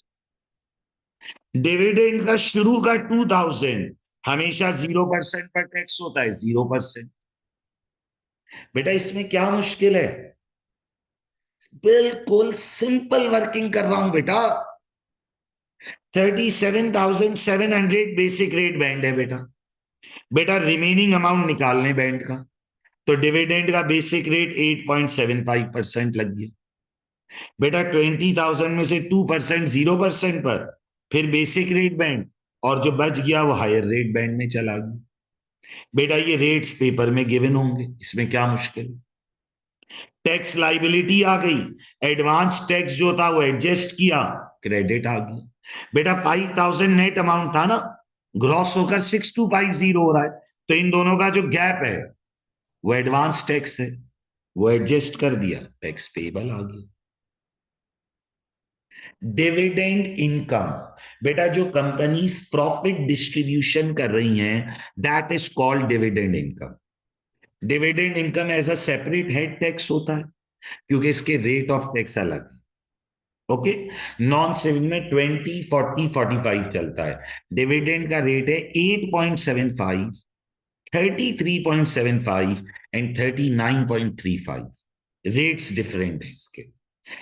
डिविडेंड का शुरू का 2000 हमेशा 0% पर टैक्स होता है, 0%। बेटा इसमें क्या मुश्किल है? बिल्कुल सिंपल वर्किंग कर रहा हूं बेटा। 37,700 बेसिक रेट बैंड है बेटा। बेटा रिमेनिंग अमाउंट निकालने बैंड का, तो डिविडेंड का बेसिक रेट 8.75% लग गया। बेटा 20,000 में से 2% 0% पर, फिर बेसिक रेट बैंड, और जो बच गया वो हायर रेट बैंड में चला गया। बेटा ये रेट्स पेपर में गिवन होंगे, इसमें क्या मुश्किल। टैक्स लाइबिलिटी आ गई, एडवांस टैक्स जो था वो एडजस्ट किया, क्रेडिट आ गया। बेटा 5,000 नेट अमाउंट था ना, ग्रॉस होकर 6250 हो रहा है, तो इन दोनों का जो गैप है वो एडवांस टैक्स है, वो एडजस्ट कर दिया, टैक्स पेबल आ गया। डिविडेंड इनकम, बेटा जो कंपनीज प्रॉफिट डिस्ट्रीब्यूशन कर रही हैं that is called dividend income. Dividend income as a separate head tax होता है क्योंकि इसके रेट ऑफ टैक्स अलग है। ओके, नॉन सेविंग में 20 40 45 चलता है, डिविडेंड का रेट है 8.75, 33.75 एंड 39.35। रेट्स डिफरेंट है इसके,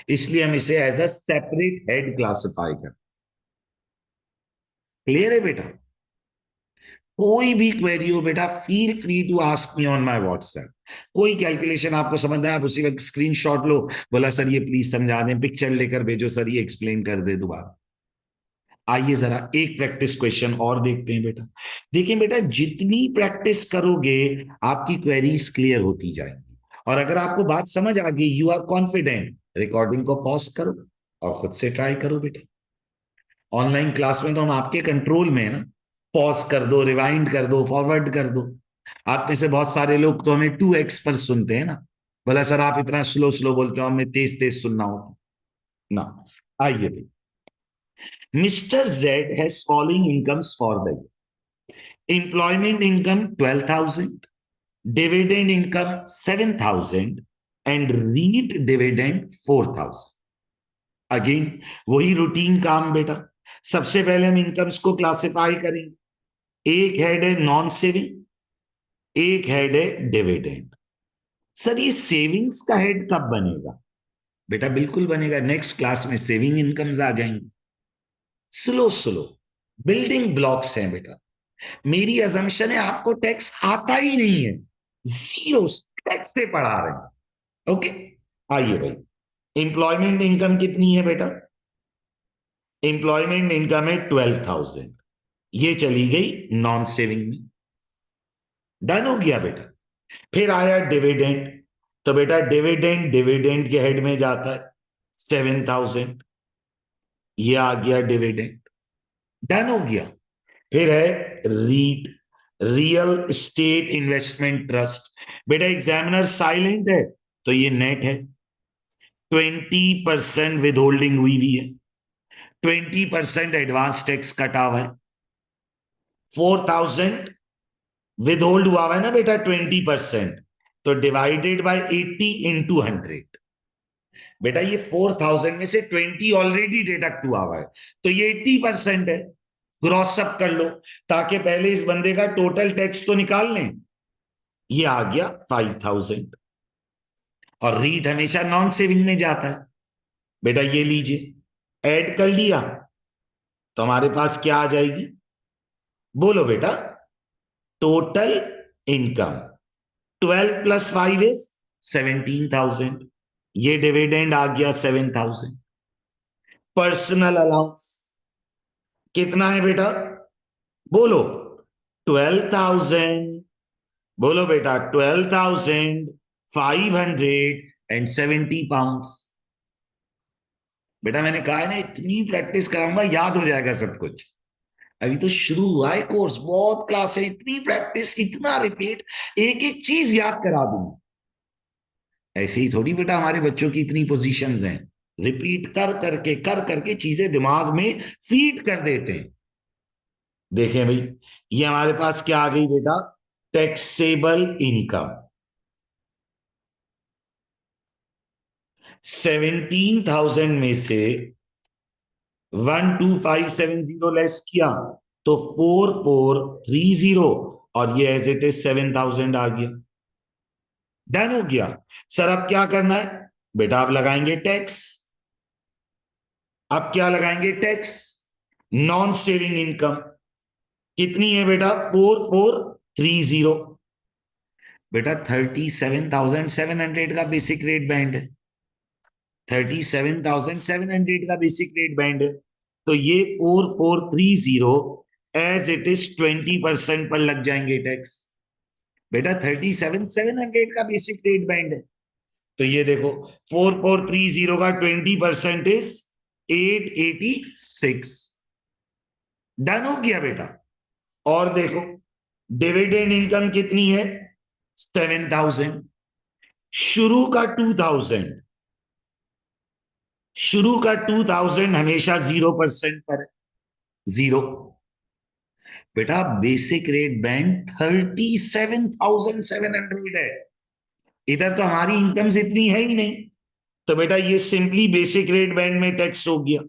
इसलिए हम इसे as a separate head classify करते। क्लियर है बेटा? कोई भी क्वेरी हो बेटा, feel free to ask me on my WhatsApp. कोई कैलकुलेशन आपको समझ आए आप उसी वक्त स्क्रीनशॉट लो, बोला सर ये प्लीज समझा दें, पिक्चर लेकर भेजो सर ये एक्सप्लेन कर दे दोबारा। आइए जरा एक प्रैक्टिस क्वेश्चन और देखते हैं बेटा। देखिए बेटा, जितनी प्रैक्टिस करोगे आपकी क्वेरीज क्लियर होती जाएंगी, और अगर आपको बात समझ आ गई, यू आर कॉन्फिडेंट, रिकॉर्डिंग को पॉज करो और खुद से ट्राई करो बेटा। ऑनलाइन क्लास में तो हम आपके कंट्रोल में है ना, पॉज कर दो, रिवाइंड कर दो, फॉरवर्ड कर दो। आप में से बहुत सारे लोग तो हमें 2x पर सुनते हैं ना, बोला सर आप इतना स्लो स्लो बोलते हो, हमें तेज तेज सुनना हो ना। आइए भाई, mister Z has following incomes for the employment income 12,000, dividend income 7,000 and REIT dividend 4,000। Again वही रूटीन काम बेटा, सबसे पहले हम इनकम्स को क्लासिफाई करेंगे। एक हेड है नॉन सेविंग, एक हेड है डिविडेंड। सर ये सेविंग्स का हेड कब बनेगा? बेटा बिल्कुल बनेगा, नेक्स्ट क्लास में सेविंग इनकम्स आ जाएंगी। स्लो स्लो, बिल्डिंग ब्लॉक्स हैं बेटा। मेरी अजम्पशन है आपको टैक्स आता ही नहीं है, जीरो टैक्स से पढ़ा रहे हैं। ओके, आइए भाई, एम्प्लॉयमेंट इनकम कितनी है बेटा? एम्प्लॉयमेंट इनकम है 12,000, ये चली गई नॉन सेविंग में। डन हो गया बेटा। फिर आया डिविडेंड, तो बेटा डिविडेंड डिविडेंड के हेड में जाता है 7,000, ये आ गया डिविडेंड। डन हो गया। फिर है REIT, real estate investment trust. बेटा एग्जामिनर साइलेंट है तो ये नेट है, 20% विद होल्डिंग हुई हुई है, 20% एडवांस टैक्स कटा हुआ है, 4,000 विद होल्ड हुआ हुआ है ना बेटा 20%, तो डिवाइडेड बाय 80 इंटू 100। बेटा ये 4,000 में से 20 ऑलरेडी डिडक्ट हुआ हुआ है, तो ये 80% है। क्रॉस अप कर लो ताकि पहले इस बंदे का टोटल टैक्स तो निकाल लें। ये आ गया 5,000। और रीट हमेशा नॉन सेविंग में जाता है। बेटा ये लीजिए, ऐड कर लिया तो हमारे पास क्या आ जाएगी? बोलो बेटा, टोटल इनकम 12 प्लस 5 इज 17,000, ये डिविडेंड आ गया 7,000। पर्सनल अलाउंस कितना है बेटा? बोलो 12,000, बोलो बेटा 12,570 बेटा मैंने कहा है ना, इतनी प्रैक्टिस कराऊंगा याद हो जाएगा सब कुछ। अभी तो शुरू हुआ है कोर्स, बहुत क्लास है, इतनी प्रैक्टिस, इतना रिपीट, एक एक चीज याद करा दूंगा। ऐसे ही थोड़ी बेटा हमारे बच्चों की इतनी पोजीशंस हैं, रिपीट कर करके चीजें दिमाग में फीड कर देते हैं। देखें भाई, ये हमारे पास क्या आ गई बेटा? टैक्सेबल इनकम 17,000 में से 12570 लेस किया तो 4430, और ये एज इट इज 7,000 आ गया। डन हो गया। सर अब क्या करना है? बेटा आप लगाएंगे टैक्स। अब क्या लगाएंगे? टैक्स। नॉन सेविंग इनकम कितनी है बेटा? 4430। बेटा 37,700 का बेसिक रेट बैंड है, 37,700 का बेसिक रेट बैंड है, तो ये 4430 एज इट इज 20% पर लग जाएंगे टैक्स। बेटा 37,700 का बेसिक रेट बैंड है, तो ये देखो 4430 का 20% इज 886। डन हो गया बेटा। और देखो डिविडेंड इनकम कितनी है? 7,000। शुरू का 2,000, शुरू का 2,000 हमेशा 0% पर है, जीरो। बेटा बेसिक रेट बैंड 37,700 है, इधर तो हमारी इनकम इतनी है ही नहीं, तो बेटा ये सिंपली बेसिक रेट बैंड में टैक्स हो गया।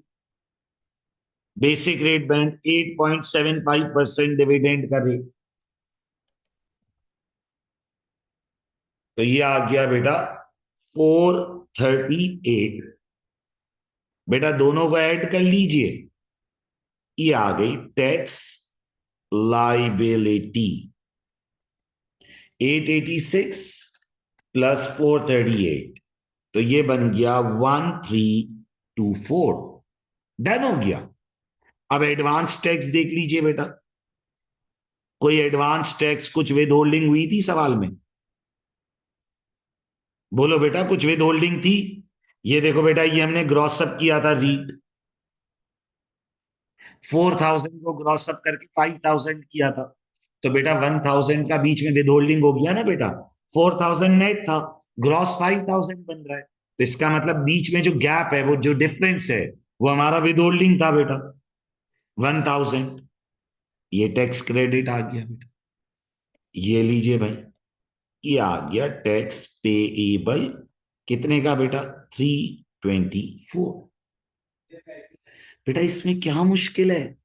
बेसिक रेट बैंड 8.75% डिविडेंड का रेट, तो ये आ गया बेटा 438। बेटा दोनों को ऐड कर लीजिए, ये आ गई टैक्स लाइबिलिटी 886 प्लस 438, तो ये बन गया 1324। डन हो गया। अब एडवांस टैक्स देख लीजिए बेटा, कोई एडवांस टैक्स कुछ विद होल्डिंग हुई थी सवाल में? बोलो बेटा कुछ विद होल्डिंग थी? ये देखो बेटा, ये हमने ग्रॉस अप किया था रीट, 4,000 को ग्रॉस अप करके 5,000 किया था, तो बेटा 1,000 का बीच में विद होल्डिंग हो गया ना बेटा, 4,000 नेट था, ग्रॉस 5,000 बन रहा है, तो इसका मतलब बीच में जो गैप है, वो जो डिफरेंस है, वो हमारा विद होल्डिंग था बेटा 1,000। ये टैक्स क्रेडिट आ गया बेटा, ये लीजिए भाई, ये आ गया टैक्स पेएबल कितने का बेटा? 324। बेटा इसमें क्या मुश्किल है?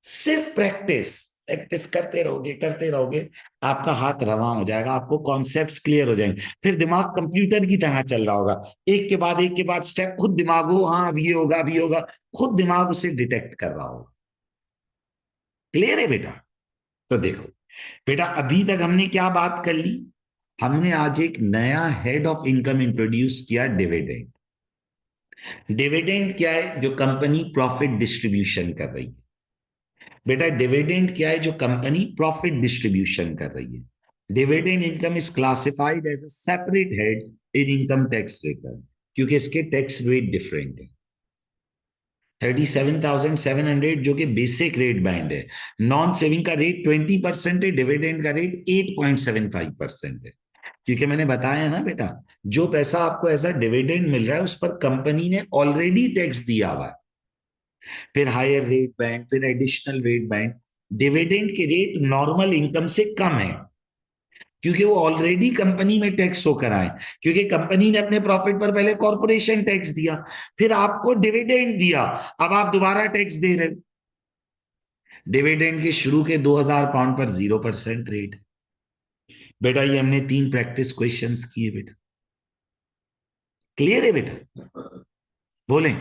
सिर्फ प्रैक्टिस, प्रैक्टिस करते रहोगे, आपका हाथ रवां हो जाएगा, आपको कॉन्सेप्ट्स क्लियर हो जाएंगे, फिर दिमाग कंप्यूटर की तरह चल रहा होगा, एक के बाद स्टेप, खुद दिमाग हो, हाँ अब ये होगा अब ये होगा, खुद दिमाग उसे डिटेक्ट कर रहा होगा। क्लियर है बेटा? तो देखो बेटा, अभी तक हमने क्या बात कर ली? हमने आज एक नया हेड ऑफ इनकम इंट्रोड्यूस किया, डिविडेंड। डिविडेंड क्या है? जो कंपनी प्रॉफिट डिस्ट्रीब्यूशन कर रही है। बेटा डिविडेंड क्या है? जो कंपनी प्रॉफिट डिस्ट्रीब्यूशन कर रही है। Dividend income is classified as a separate head in income tax return, क्योंकि इसके टैक्स रेट डिफरेंट है। 37,700 जो कि बेसिक रेट बैंड है, नॉन सेविंग का रेट 20% है, डिविडेंड का रेट 8.75% है। क्योंकि मैंने बताया ना बेटा, जो पैसा आपको ऐसा डिविडेंड मिल रहा है उस पर कंपनी ने ऑलरेडी टैक्स दिया हुआ है, फिर हायर रेट बैंड, फिर एडिशनल रेट बैंड। डिविडेंड के रेट नॉर्मल इनकम से कम है, क्योंकि वो ऑलरेडी कंपनी में टैक्स होकर आए, क्योंकि कंपनी ने अपने प्रॉफिट पर पहले कॉर्पोरेशन टैक्स दिया, फिर आपको डिविडेंड दिया, अब आप दोबारा टैक्स दे रहे हो। डिविडेंड के शुरू के 2,000 पाउंड पर 0% रेट। बेटा ये हमने 3 प्रैक्टिस क्वेश्चंस किए बेटा। क्लियर है बेटा? बोलें।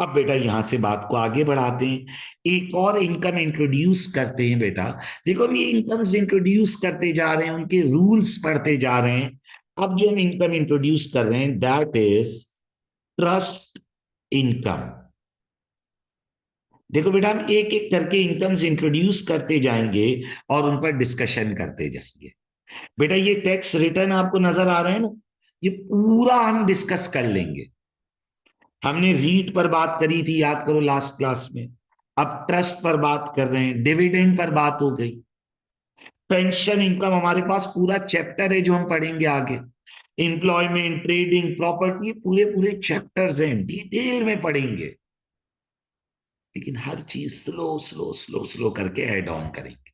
अब बेटा यहां से बात को आगे बढ़ाते हैं, एक और इनकम इंट्रोड्यूस करते हैं बेटा। देखो अब ये इनकम्स इंट्रोड्यूस करते जा रहे हैं, उनके रूल्स पढ़ते जा रहे हैं। अब जो हम इनकम इंट्रोड्यूस कर रहे हैं दैट इज ट्रस्ट इनकम। देखो बेटा हम एक एक करके इनकम्स इंट्रोड्यूस करते जाएंगे और उन पर डिस्कशन करते जाएंगे। बेटा ये टैक्स रिटर्न आपको नजर आ रहा है ना, ये पूरा हम डिस्कस कर लेंगे। हमने रीट पर बात करी थी, याद करो लास्ट क्लास में। अब ट्रस्ट पर बात कर रहे हैं, डिविडेंड पर बात हो गई, पेंशन इनकम हमारे पास पूरा चैप्टर है जो हम पढ़ेंगे आगे। एम्प्लॉयमेंट, ट्रेडिंग, प्रॉपर्टी, पूरे पूरे चैप्टर्स हैं, डिटेल में पढ़ेंगे, लेकिन हर चीज स्लो स्लो स्लो स्लो करके ऐड ऑन करेंगे।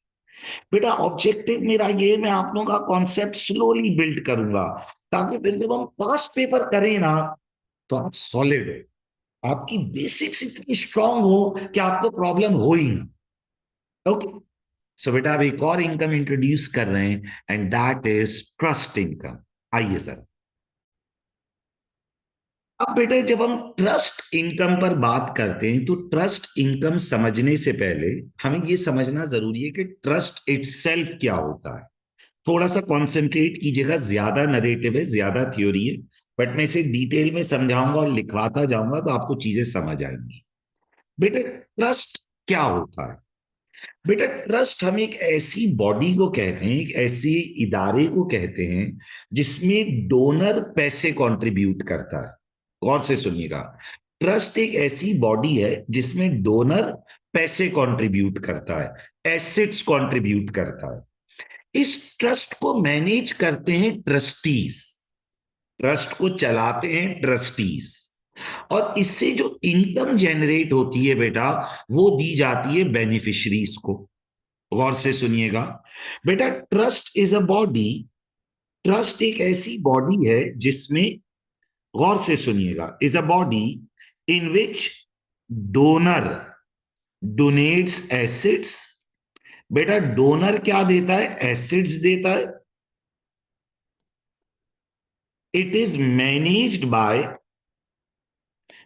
बेटा ऑब्जेक्टिव मेरा ये, मैं आप लोगों का कॉन्सेप्ट स्लोली बिल्ड करूंगा, ताकि फिर जब हम पास्ट पेपर करें ना तो आप सॉलिड हो, आपकी बेसिक्स इतनी स्ट्रांग हो कि आपको प्रॉब्लम हो ही ना। ओके, सो बेटा अब एक और इनकम इंट्रोड्यूस कर रहे हैं and that is trust income. आइए सर। अब बेटे जब हम ट्रस्ट इनकम पर बात करते हैं तो ट्रस्ट इनकम समझने से पहले हमें यह समझना जरूरी है कि ट्रस्ट इटसेल्फ क्या होता है। थोड़ा सा कॉन्सेंट्रेट कीजिएगा, ज्यादा नरेटिव है, ज्यादा थ्योरी है, बट मैं इसे डिटेल में समझाऊंगा और लिखवाता जाऊंगा तो आपको चीजें समझ आएंगी। बेटे ट्रस्ट क्या होता है? बेटा ट्रस्ट हम एक ऐसी बॉडी को कहते हैं, एक ऐसे इदारे को कहते हैं जिसमें डोनर पैसे कंट्रीब्यूट करता है। गौर से सुनिएगा, ट्रस्ट एक ऐसी बॉडी है जिसमें डोनर पैसे कंट्रीब्यूट करता है, एसेट्स कंट्रीब्यूट करता है। इस ट्रस्ट को मैनेज करते हैं ट्रस्टीज, ट्रस्ट को चलाते हैं ट्रस्टीज, और इससे जो इनकम जनरेट होती है बेटा वो दी जाती है बेनिफिशरीज को। गौर से सुनिएगा बेटा, trust is a body, trust एक ऐसी बॉडी है जिसमें, गौर से सुनिएगा, is a body in which donor donates assets. बेटा डोनर क्या देता है? एसेट्स देता है। इट इज मैनेज्ड बाय,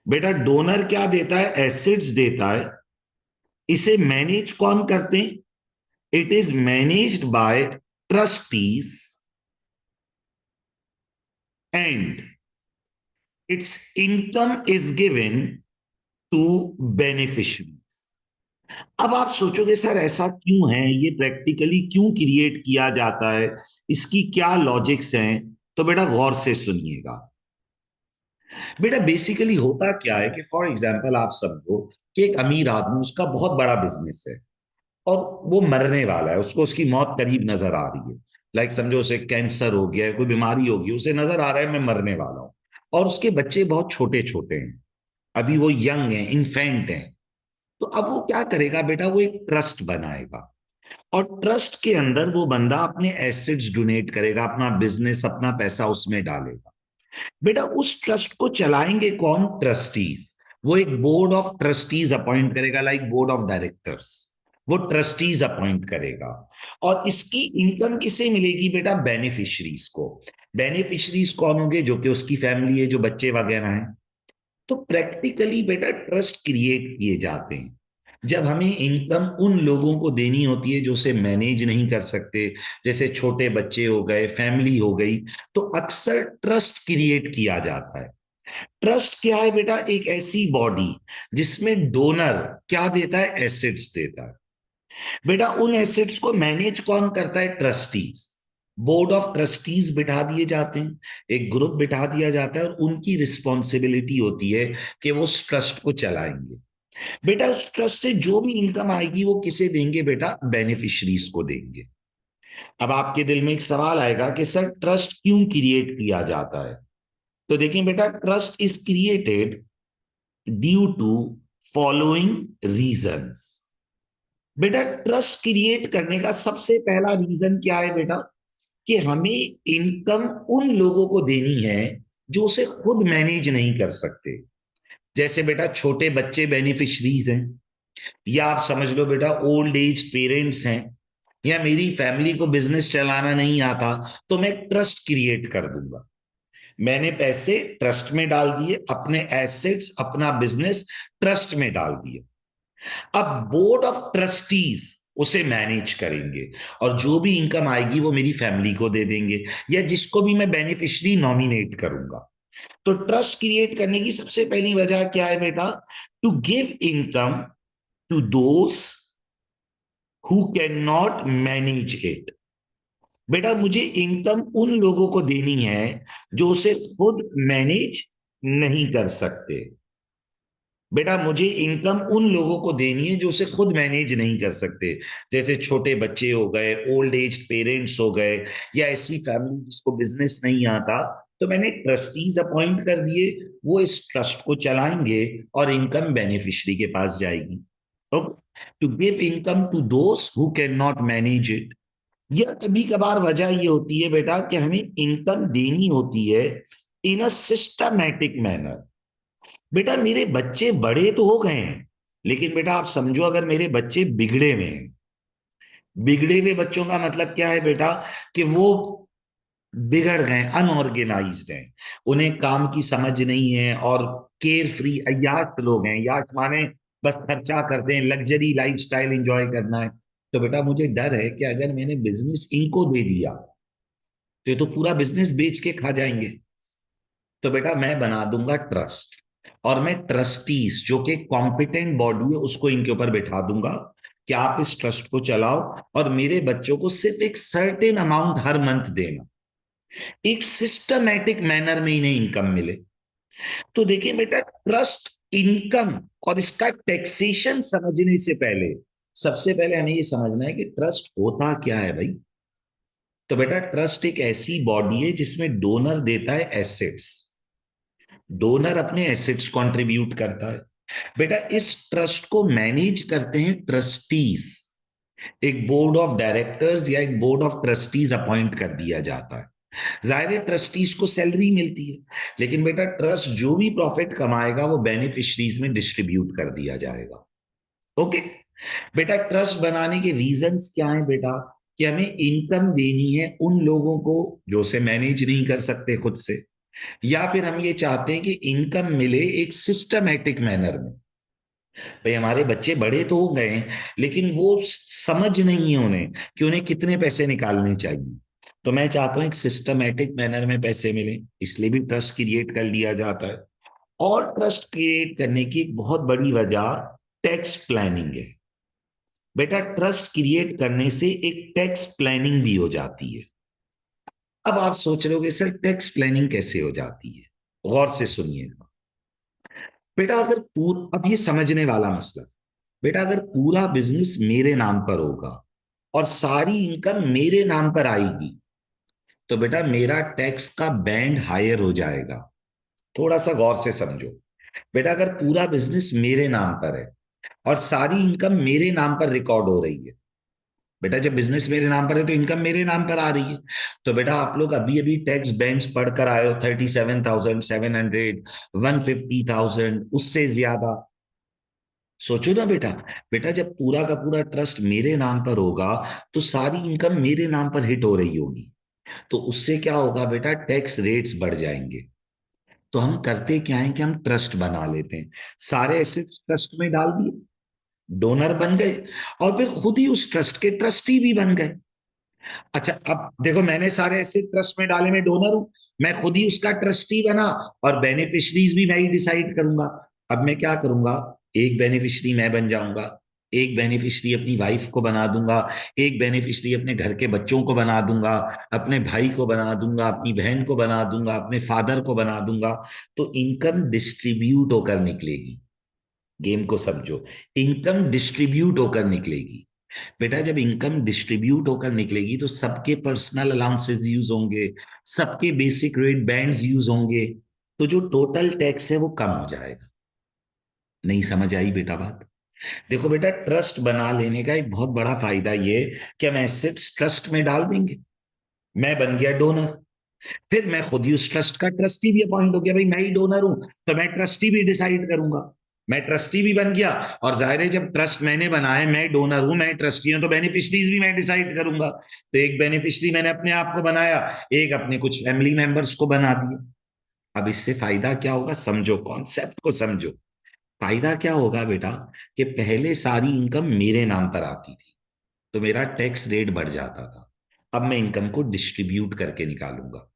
बेटा डोनर क्या देता है? एसेट्स देता है। इसे मैनेज कौन करते हैं? It is managed by trustees and its income is given to beneficiaries. अब आप सोचोगे सर ऐसा क्यों है, ये प्रैक्टिकली क्यों क्रिएट किया जाता है, इसकी क्या लॉजिक्स हैं? तो बेटा गौर से सुनिएगा। बेटा बेसिकली होता क्या है कि फॉर एग्जांपल आप समझो कि एक अमीर आदमी, उसका बहुत बड़ा बिजनेस है और वो मरने वाला है, उसको उसकी मौत करीब नजर आ रही है। लाइक समझो उसे कैंसर हो गया है, कोई बीमारी होगी, उसे नजर आ रहा है मैं मरने वाला हूं, और उसके बच्चे बहुत छोटे छोटे हैं, अभी वो यंग है, इन्फेंट है। तो अब वो क्या करेगा बेटा, वो एक ट्रस्ट बनाएगा और ट्रस्ट के अंदर वो बंदा अपने एसेट्स डोनेट करेगा, अपना बिजनेस, अपना पैसा उसमें डालेगा। बेटा उस ट्रस्ट को चलाएंगे कौन? ट्रस्टीज। वो एक बोर्ड ऑफ ट्रस्टीज अपॉइंट करेगा, लाइक बोर्ड ऑफ डायरेक्टर्स। वो ट्रस्टीज अपॉइंट करेगा। और इसकी इनकम किसे मिलेगी बेटा? बेनिफिशरीज को। बेनिफिशरीज कौन होंगे? जो कि उसकी फैमिली है, जो बच्चे वगैरह हैं। तो प्रैक्टिकली बेटा ट्रस्ट क्रिएट किए जाते हैं जब हमें इनकम उन लोगों को देनी होती है जो उसे मैनेज नहीं कर सकते, जैसे छोटे बच्चे हो गए, फैमिली हो गई। तो अक्सर ट्रस्ट क्रिएट किया जाता है। ट्रस्ट क्या है बेटा? एक ऐसी बॉडी जिसमें डोनर क्या देता है? एसेट्स देता है। बेटा उन एसेट्स को मैनेज कौन करता है? ट्रस्टीज। बोर्ड ऑफ ट्रस्टीज बिठा दिए जाते हैं, एक ग्रुप बिठा दिया जाता है, और उनकी रिस्पॉन्सिबिलिटी होती है कि वो उस ट्रस्ट को चलाएंगे। बेटा उस ट्रस्ट से जो भी इनकम आएगी वो किसे देंगे? बेटा बेनिफिशरीज को देंगे। अब आपके दिल में एक सवाल आएगा कि सर ट्रस्ट क्यों क्रिएट किया जाता है? तो देखिए बेटा, trust is created due to following reasons. बेटा ट्रस्ट क्रिएट करने का सबसे पहला रीजन क्या है बेटा? कि हमें इनकम उन लोगों को देनी है जो उसे खुद मैनेज नहीं कर सकते। जैसे बेटा छोटे बच्चे बेनिफिशरीज हैं, या आप समझ लो बेटा ओल्ड एज पेरेंट्स हैं, या मेरी फैमिली को बिजनेस चलाना नहीं आता, तो मैं ट्रस्ट क्रिएट कर दूंगा। मैंने पैसे ट्रस्ट में डाल दिए, अपने एसेट्स, अपना बिजनेस ट्रस्ट में डाल दिए। अब बोर्ड ऑफ ट्रस्टीज उसे मैनेज करेंगे, और जो भी इनकम आएगी वो मेरी फैमिली को दे देंगे, या जिसको भी मैं बेनिफिशियरी नॉमिनेट करूंगा। तो ट्रस्ट क्रिएट करने की सबसे पहली वजह क्या है बेटा? To give income to those who can not manage it. बेटा मुझे इनकम उन लोगों को देनी है जो उसे खुद मैनेज नहीं कर सकते। बेटा मुझे इनकम उन लोगों को देनी है जो उसे खुद मैनेज नहीं कर सकते, जैसे छोटे बच्चे हो गए, ओल्ड एज पेरेंट्स हो गए, या ऐसी फैमिली जिसको बिजनेस नहीं आता। तो मैंने ट्रस्टीज अपॉइंट कर दिए, वो इस ट्रस्ट को चलाएंगे और इनकम बेनिफिशियरी के पास जाएगी। To give income to those who can not manage it. या कभी कभार वजह ये होती है बेटा कि हमें इनकम देनी होती है इन अ सिस्टमैटिक मैनर। बेटा मेरे बच्चे बड़े तो हो गए हैं, लेकिन बेटा आप समझो अगर मेरे बच्चे बिगड़े हुए हैं। बिगड़े हुए बच्चों का मतलब क्या है बेटा? कि वो बिगड़ गए, अनऑर्गेनाइज्ड हैं, उन्हें काम की समझ नहीं है, और केयर फ्री अयाश लोग हैं। याश माने बस खर्चा करते हैं, लग्जरी लाइफस्टाइल एंजॉय करना है। तो बेटा मुझे डर है कि अगर मैंने बिजनेस इनको दे दिया तो ये तो पूरा बिजनेस बेच के खा जाएंगे। तो बेटा मैं बना दूंगा ट्रस्ट, और मैं ट्रस्टीज जो कि कॉम्पिटेंट बॉडी है उसको इनके ऊपर बैठा दूंगा कि आप इस ट्रस्ट को चलाओ, और मेरे बच्चों को सिर्फ एक सर्टेन अमाउंट हर मंथ देना, एक सिस्टमैटिक मैनर में इन्हें इनकम मिले। तो देखिए बेटा, ट्रस्ट इनकम और इसका टैक्सेशन समझने से पहले सबसे पहले हमें ये समझना है कि ट्रस्ट होता क्या है भाई। तो बेटा ट्रस्ट एक ऐसी बॉडी है जिसमें डोनर देता है एसेट्स, डोनर अपने एसेट्स कंट्रीब्यूट करता है। बेटा इस ट्रस्ट को मैनेज करते हैं ट्रस्टीज, एक बोर्ड ऑफ डायरेक्टर्स या एक बोर्ड ऑफ ट्रस्टीज अपॉइंट कर दिया जाता है। जाहिर है ट्रस्टीज को सैलरी मिलती है, लेकिन बेटा ट्रस्ट जो भी प्रॉफिट कमाएगा वो बेनिफिशरीज में डिस्ट्रीब्यूट कर दिया जाएगा। ओके। बेटा ट्रस्ट बनाने के रीजंस क्या है बेटा? कि हमें इनकम देनी है उन लोगों को जो उसे मैनेज नहीं कर सकते खुद से, या फिर हम ये चाहते हैं कि इनकम मिले एक सिस्टमैटिक मैनर में। भाई हमारे बच्चे बड़े तो हो गए हैं, लेकिन वो समझ नहीं है उन्हें कि उन्हें कितने पैसे निकालने चाहिए। तो मैं चाहता हूं एक सिस्टमैटिक मैनर में पैसे मिले, इसलिए भी ट्रस्ट क्रिएट कर लिया जाता है। और ट्रस्ट क्रिएट करने की एक बहुत बड़ी वजह टैक्स प्लानिंग है। बेटा ट्रस्ट क्रिएट करने से एक टैक्स प्लानिंग भी हो जाती है। अब आप सोच रहे होगे सर टैक्स प्लानिंग कैसे हो जाती है? गौर से सुनिएगा बेटा। अगर पूरा, अब ये समझने वाला मसला, बेटा अगर पूरा बिजनेस मेरे नाम पर होगा और सारी इनकम मेरे नाम पर आएगी, तो बेटा मेरा टैक्स का बैंड हायर हो जाएगा। थोड़ा सा गौर से समझो। बेटा अगर पूरा बिजनेस मेरे नाम पर है और सारी इनकम मेरे नाम पर रिकॉर्ड हो रही है, बेटा जब बिजनेस मेरे नाम पर है तो इनकम मेरे नाम पर आ रही है। तो बेटा आप लोग अभी अभी टैक्स बैंड्स पढ़कर आए हो, 37,700, 150,000, उससे ज्यादा। सोचो ना बेटा, बेटा जब पूरा का पूरा ट्रस्ट मेरे नाम पर होगा तो सारी इनकम मेरे नाम पर हिट हो रही होगी, तो उससे क्या होगा बेटा, टैक्स रेट्स बढ़ जाएंगे। तो हम करते क्या है कि हम ट्रस्ट बना लेते हैं, सारे एसेट्स ट्रस्ट में डाल दिए, डोनर बन गए, और फिर खुद ही उस ट्रस्ट के ट्रस्टी भी बन गए। अच्छा अब देखो, मैंने सारे एसेट ट्रस्ट में डाले, मैं डोनर हूं, मैं खुद ही उसका ट्रस्टी बना, और बेनिफिशरीज भी मैं ही डिसाइड करूंगा। अब मैं क्या करूंगा, एक बेनिफिशरी मैं बन जाऊंगा, एक बेनिफिशरी अपनी वाइफ को बना दूंगा, एक बेनिफिशरी अपने घर के बच्चों को बना दूंगा, अपने भाई को बना दूंगा, अपनी बहन को बना दूंगा, अपने फादर को बना दूंगा। तो इनकम डिस्ट्रीब्यूट होकर निकलेगी। गेम को समझो, इनकम डिस्ट्रीब्यूट होकर निकलेगी। बेटा जब इनकम डिस्ट्रीब्यूट होकर निकलेगी तो सबके पर्सनल अलाउंसेस यूज होंगे, सबके बेसिक रेट बैंड्स यूज होंगे, तो जो टोटल टैक्स है वो कम हो जाएगा। नहीं समझ आई बेटा बात? देखो बेटा, ट्रस्ट बना लेने का एक बहुत बड़ा फायदा ये कि हम एसेट्स ट्रस्ट में डाल देंगे, मैं बन गया डोनर, फिर मैं खुद ही उस ट्रस्ट का ट्रस्टी भी अपॉइंट हो गया, भाई मैं ही डोनर हूं, तो मैं ट्रस्टी भी डिसाइड करूंगा, मैं ट्रस्टी भी बन गया। और जाहिर है जब ट्रस्ट मैंने बनाया, मैं डोनर हूं, मैं ट्रस्टी हूं, तो बेनिफिशरीज भी मैं डिसाइड करूंगा। तो एक बेनिफिशरी मैंने अपने आप को बनाया, एक अपने कुछ फैमिली मेंबर्स को बना दिया। अब इससे फायदा क्या होगा, समझो, कॉन्सेप्ट को समझो। फायदा क्या होगा बेटा, कि पहले सारी इनकम मेरे नाम पर आती थी, तो मेरा टैक्स रेट बढ़ जाता था। अब मैं इनकम को डिस्ट्रीब्यूट करके निकालूंगा।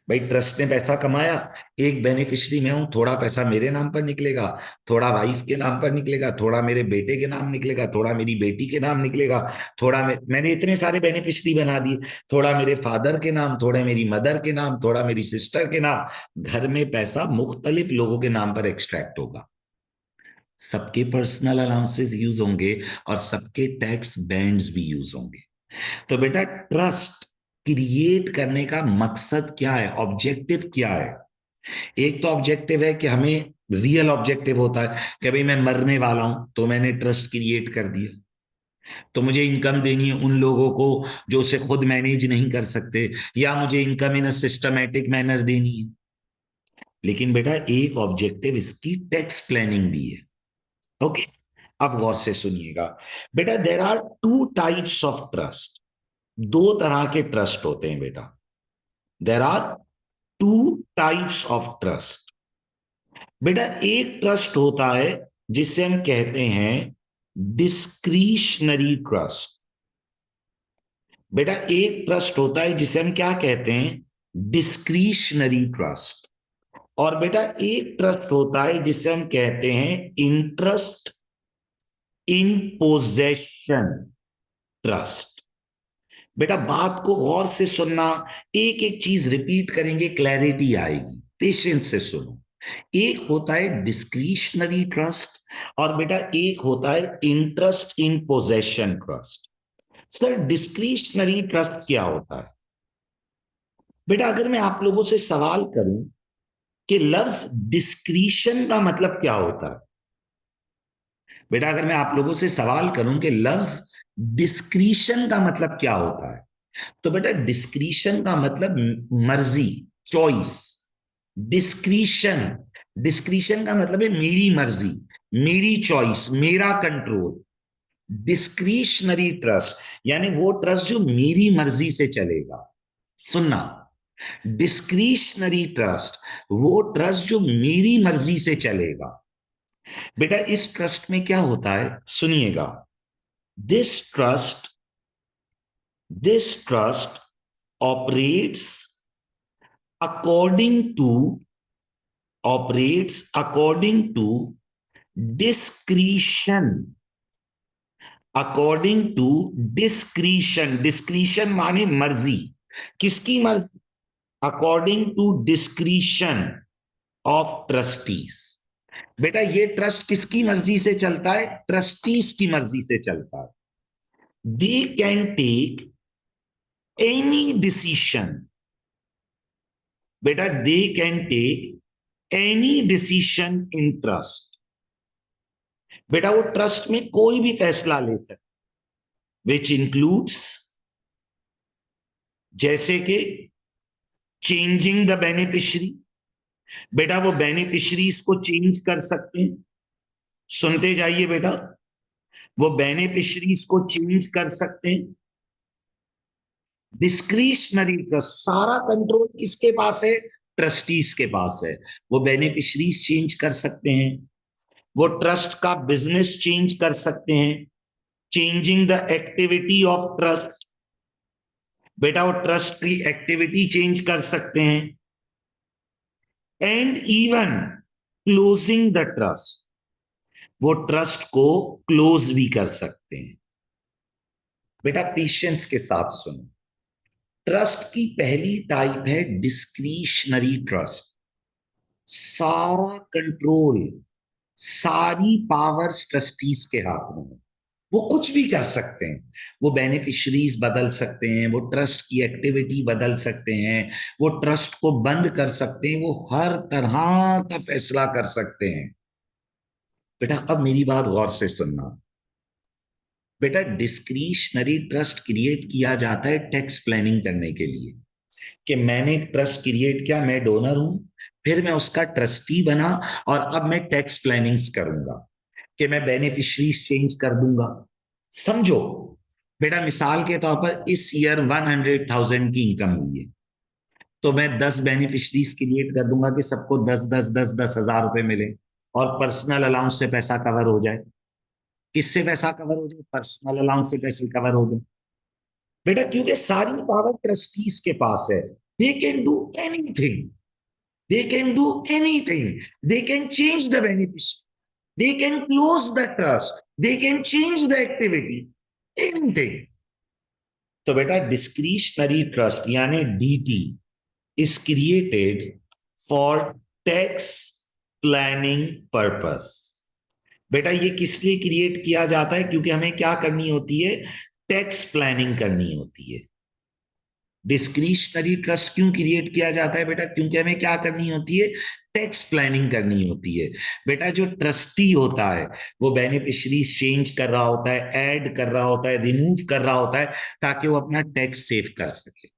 भाई ट्रस्ट ने पैसा कमाया, एक बेनिफिशियरी मैं हूं, थोड़ा पैसा मेरे नाम पर निकलेगा, थोड़ा वाइफ के नाम पर निकलेगा, थोड़ा मेरे बेटे के नाम निकलेगा, थोड़ा मेरी बेटी के नाम निकलेगा, थोड़ा मैंने इतने सारे बेनिफिशियरी बना दिए, थोड़ा मेरे फादर के नाम, थोड़ा मेरी मदर के नाम, थोड़ा मेरी सिस्टर के नाम। घर में पैसा मुख्तलिफ लोगों के नाम पर एक्सट्रैक्ट होगा, सबके पर्सनल अलाउंसेस यूज होंगे, और सबके टैक्स बैंड्स भी यूज होंगे। तो बेटा ट्रस्ट क्रिएट करने का मकसद क्या है, ऑब्जेक्टिव क्या है? एक तो ऑब्जेक्टिव है कि हमें, रियल ऑब्जेक्टिव होता है कि भाई मैं मरने वाला हूं, तो मैंने ट्रस्ट क्रिएट कर दिया, तो मुझे इनकम देनी है उन लोगों को जो उसे खुद मैनेज नहीं कर सकते, या मुझे income in a systematic manner देनी है। लेकिन बेटा एक ऑब्जेक्टिव इसकी टैक्स प्लानिंग भी है। ओके, अब गौर से सुनिएगा बेटा, there are two types of trust, दो तरह के ट्रस्ट होते हैं बेटा। There are two types of trust. बेटा एक ट्रस्ट होता है जिसे हम कहते हैं डिस्क्रिशनरी ट्रस्ट। बेटा एक ट्रस्ट होता है जिसे हम क्या कहते हैं, डिस्क्रिशनरी ट्रस्ट। और बेटा एक ट्रस्ट होता है जिसे हम कहते हैं इंटरेस्ट इन पोजेशन ट्रस्ट। बेटा बात को गौर से सुनना, एक एक चीज रिपीट करेंगे, क्लैरिटी आएगी, पेशेंस से सुनो। एक होता है डिस्क्रिशनरी ट्रस्ट, और बेटा एक होता है interest in possession trust. Sir discretionary trust क्या होता है? बेटा अगर मैं आप लोगों से सवाल करूं कि लफ्ज डिस्क्रिशन का मतलब क्या होता है, बेटा अगर मैं आप लोगों से सवाल करूं कि लफ्ज डिस्क्रिशन का मतलब क्या होता है, तो बेटा डिस्क्रिशन का मतलब मर्जी, चॉइस। डिस्क्रिशन, डिस्क्रिशन का मतलब है मेरी मर्जी, मेरी चॉइस, मेरा कंट्रोल। डिस्क्रिशनरी ट्रस्ट यानी वो ट्रस्ट जो मेरी मर्जी से चलेगा। सुनना, डिस्क्रिशनरी ट्रस्ट वो ट्रस्ट जो मेरी मर्जी से चलेगा। बेटा इस ट्रस्ट में क्या होता है, सुनिएगा। This trust, this trust operates according to, operates according to discretion, according to discretion। discretion माने मर्जी, किसकी मर्जी, according to discretion of trustees। बेटा ये ट्रस्ट किसकी मर्जी से चलता है, ट्रस्टीज की मर्जी से चलता है। They can take any decision, बेटा they can take any decision in trust. बेटा वो ट्रस्ट में कोई भी फैसला ले सकते, विच इंक्लूड्स, जैसे कि चेंजिंग द बेनिफिशियरी, बेटा वो बेनिफिशियरीज को चेंज कर सकते हैं, सुनते जाइए बेटा। वो बेनिफिशरीज को चेंज कर सकते हैं। डिस्क्रिशनरी ट्रस्ट, सारा कंट्रोल किसके पास है? ट्रस्टीज के पास है। वो बेनिफिशरीज चेंज कर सकते हैं, वो ट्रस्ट का बिजनेस चेंज कर सकते हैं, changing the activity of trust. बेटा वो ट्रस्ट की एक्टिविटी चेंज कर सकते हैं, and even closing the trust, वो ट्रस्ट को क्लोज भी कर सकते हैं। बेटा पेशेंस के साथ सुनो। ट्रस्ट की पहली टाइप है डिस्क्रिशनरी ट्रस्ट। सारा कंट्रोल, सारी पावर्स ट्रस्टीज के हाथ में है। वो कुछ भी कर सकते हैं, वो बेनिफिशरीज बदल सकते हैं, वो ट्रस्ट की एक्टिविटी बदल सकते हैं, वो ट्रस्ट को बंद कर सकते हैं, वो हर तरह का फैसला कर सकते हैं। बेटा अब मेरी बात गौर से सुनना। बेटा डिस्क्रिशनरी ट्रस्ट क्रिएट किया जाता है टैक्स प्लानिंग करने के लिए, कि मैंने एक ट्रस्ट क्रिएट किया, मैं डोनर हूं, फिर मैं उसका ट्रस्टी बना, और अब मैं टैक्स प्लानिंग्स करूंगा कि मैं बेनिफिशरीज चेंज कर दूंगा। समझो बेटा, मिसाल के तौर पर इस ईयर 100,000 की इनकम हुई है, तो मैं 10 बेनिफिशरीज क्रिएट कर दूंगा कि सबको 10,000 रुपए मिले, और पर्सनल अलाउंस से पैसा कवर हो जाए। किससे पैसा कवर हो जाए? पर्सनल अलाउंस से पैसे कवर हो जाए। बेटा क्योंकि सारी पावर ट्रस्टीज के पास है, they can do anything, they can do anything, they can change the beneficiary, they can close the trust, they can change the activity, anything. तो बेटा डिस्क्रिशनरी ट्रस्ट यानी DT is created for tax planning purpose. बेटा ये किस लिए create किया जाता है? क्योंकि हमें क्या करनी होती है? टैक्स प्लानिंग करनी होती है। डिस्क्रिशनरी ट्रस्ट क्यों क्रिएट किया जाता है बेटा? क्योंकि हमें क्या करनी होती है? टैक्स प्लानिंग करनी होती है। बेटा जो ट्रस्टी होता है वो बेनिफिशरीज चेंज कर रहा होता है, ऐड कर रहा होता है, रिमूव कर रहा होता है, ताकि वो अपना टैक्स सेव कर सके।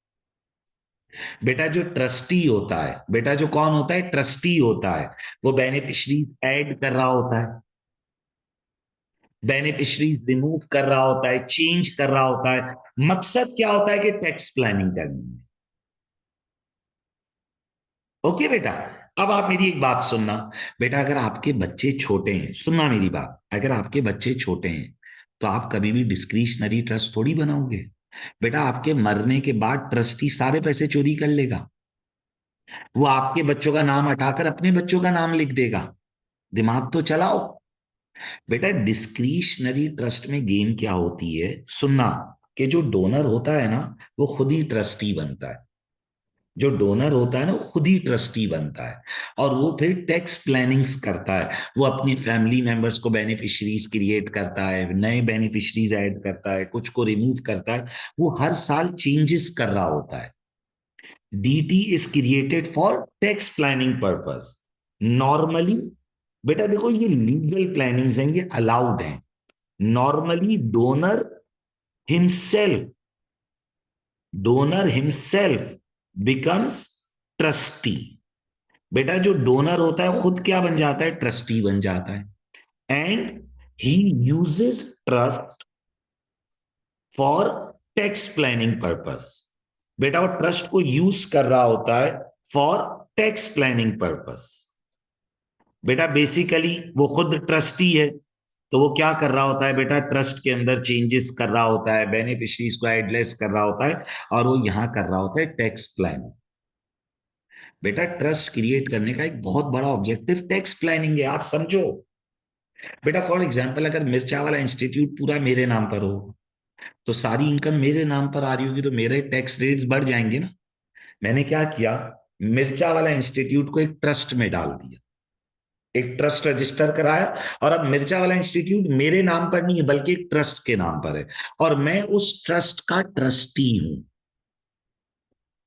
बेटा जो ट्रस्टी होता है, बेटा जो कौन होता है? ट्रस्टी होता है, वो बेनिफिशरीज ऐड कर रहा होता है, बेनिफिशरीज रिमूव कर रहा होता है, चेंज कर रहा होता है। मकसद क्या होता है? कि टैक्स प्लानिंग करनी है। ओके बेटा, अब आप मेरी एक बात सुनना। बेटा अगर आपके बच्चे छोटे हैं, सुनना मेरी बात, अगर आपके बच्चे छोटे हैं तो आप कभी भी डिस्क्रिशनरी ट्रस्ट थोड़ी बनाओगे। बेटा आपके मरने के बाद ट्रस्टी सारे पैसे चोरी कर लेगा, वो आपके बच्चों का नाम हटाकर अपने बच्चों का नाम लिख देगा। दिमाग तो चलाओ। बेटा डिस्क्रिशनरी ट्रस्ट में गेम क्या होती है, सुनना, कि जो डोनर होता है ना वो खुद ही ट्रस्टी बनता है। जो डोनर होता है ना वो खुद ही ट्रस्टी बनता है, और वो फिर टैक्स प्लानिंग्स करता है। वो अपनी फैमिली मेंबर्स को बेनिफिशरीज क्रिएट करता है, नए बेनिफिशरीज ऐड करता है, कुछ को रिमूव करता है, वो हर साल चेंजेस कर रहा होता है। DT is created for tax planning purpose normally. बेटा देखो ये लीगल प्लानिंग्स हैं, ये अलाउड हैं। Normally himself donor himself becomes trustee. बेटा जो डोनर होता है खुद क्या बन जाता है? ट्रस्टी बन जाता है, and he uses trust for tax planning purpose. बेटा वो ट्रस्ट को यूज कर रहा होता है फॉर टैक्स प्लानिंग पर्पस। बेटा बेसिकली वो खुद ट्रस्टी है, तो वो क्या कर रहा होता है? बेटा ट्रस्ट के अंदर चेंजेस कर रहा होता है, बेनिफिशरीज को एडलेस कर रहा होता है, और वो यहां कर रहा होता है टैक्स प्लान। बेटा ट्रस्ट क्रिएट करने का एक बहुत बड़ा ऑब्जेक्टिव टैक्स प्लानिंग है, आप समझो। बेटा फॉर एग्जाम्पल अगर मिर्चा वाला इंस्टीट्यूट पूरा मेरे नाम पर हो, तो सारी इनकम मेरे नाम पर आ रही होगी, तो मेरे टैक्स रेट्स बढ़ जाएंगे ना। मैंने क्या किया? मिर्चा वाला इंस्टीट्यूट को एक ट्रस्ट में डाल दिया, एक ट्रस्ट रजिस्टर कराया, और अब मिर्चा वाला इंस्टीट्यूट मेरे नाम पर नहीं है बल्कि एक ट्रस्ट के नाम पर है, और मैं उस ट्रस्ट का ट्रस्टी हूं।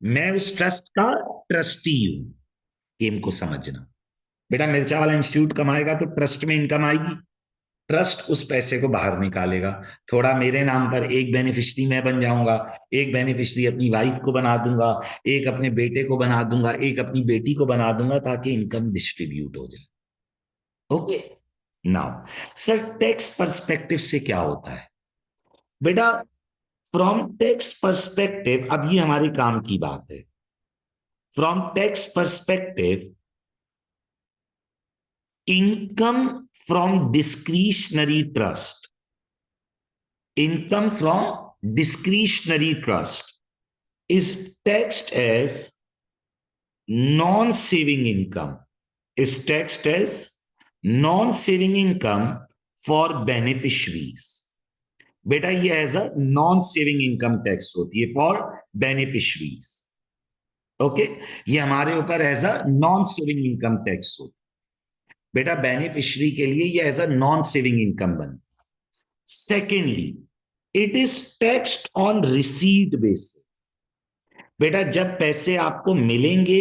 मैं उस ट्रस्ट का ट्रस्टी हूं। गेम को समझना। बेटा मिर्चा वाला इंस्टीट्यूट कमाएगा तो ट्रस्ट में इनकम आएगी, ट्रस्ट उस पैसे को बाहर निकालेगा। थोड़ा मेरे नाम पर एक बेनिफिशरी मैं बन जाऊंगा, एक बेनिफिशरी अपनी वाइफ को बना दूंगा, एक अपने बेटे को बना दूंगा, एक अपनी बेटी को बना दूंगा, ताकि इनकम डिस्ट्रीब्यूट हो जाए। Okay. Now sir, tax perspective से क्या होता है बेटा? फ्रॉम टैक्स पर्सपेक्टिव, अब ये हमारे काम की बात है। From tax perspective, income from discretionary trust, income from discretionary trust is taxed as non-saving income, is taxed as non-saving income for beneficiaries. बेटा ये as a non saving income tax होती है फॉर बेनिफिशरीज। ओके, ये हमारे ऊपर as a non saving income tax होती है बेटा। बेनिफिशरी के लिए ये as a non saving income बनती है। Secondly, it is taxed on receipt basis. बेटा जब पैसे आपको मिलेंगे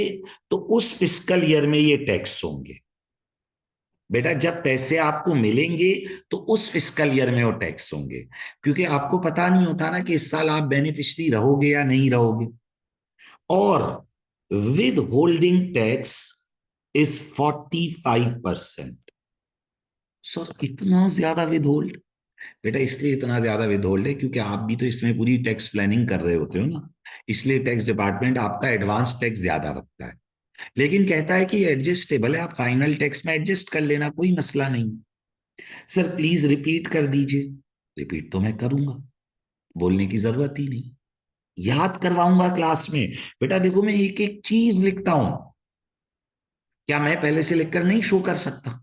तो उस फिस्कल ईयर में ये टैक्स होंगे। बेटा जब पैसे आपको मिलेंगे तो उस फिस्कल ईयर में वो टैक्स होंगे, क्योंकि आपको पता नहीं होता ना कि इस साल आप बेनिफिशरी रहोगे या नहीं रहोगे। और with holding tax is 45%। Sir इतना ज्यादा विद होल्ड? बेटा इसलिए इतना ज्यादा विद होल्ड है क्योंकि आप भी तो इसमें पूरी टैक्स प्लानिंग कर रहे होते हो ना, इसलिए टैक्स डिपार्टमेंट आपका एडवांस टैक्स ज्यादा रखता है। लेकिन कहता है कि एडजस्टेबल है, आप फाइनल टैक्स में एडजस्ट कर लेना, कोई मसला नहीं। सर प्लीज रिपीट कर दीजिए। रिपीट तो मैं करूंगा, बोलने की जरूरत ही नहीं, याद करवाऊंगा क्लास में। बेटा देखो मैं एक एक चीज लिखता हूं, क्या मैं पहले से लिखकर नहीं शो कर सकता?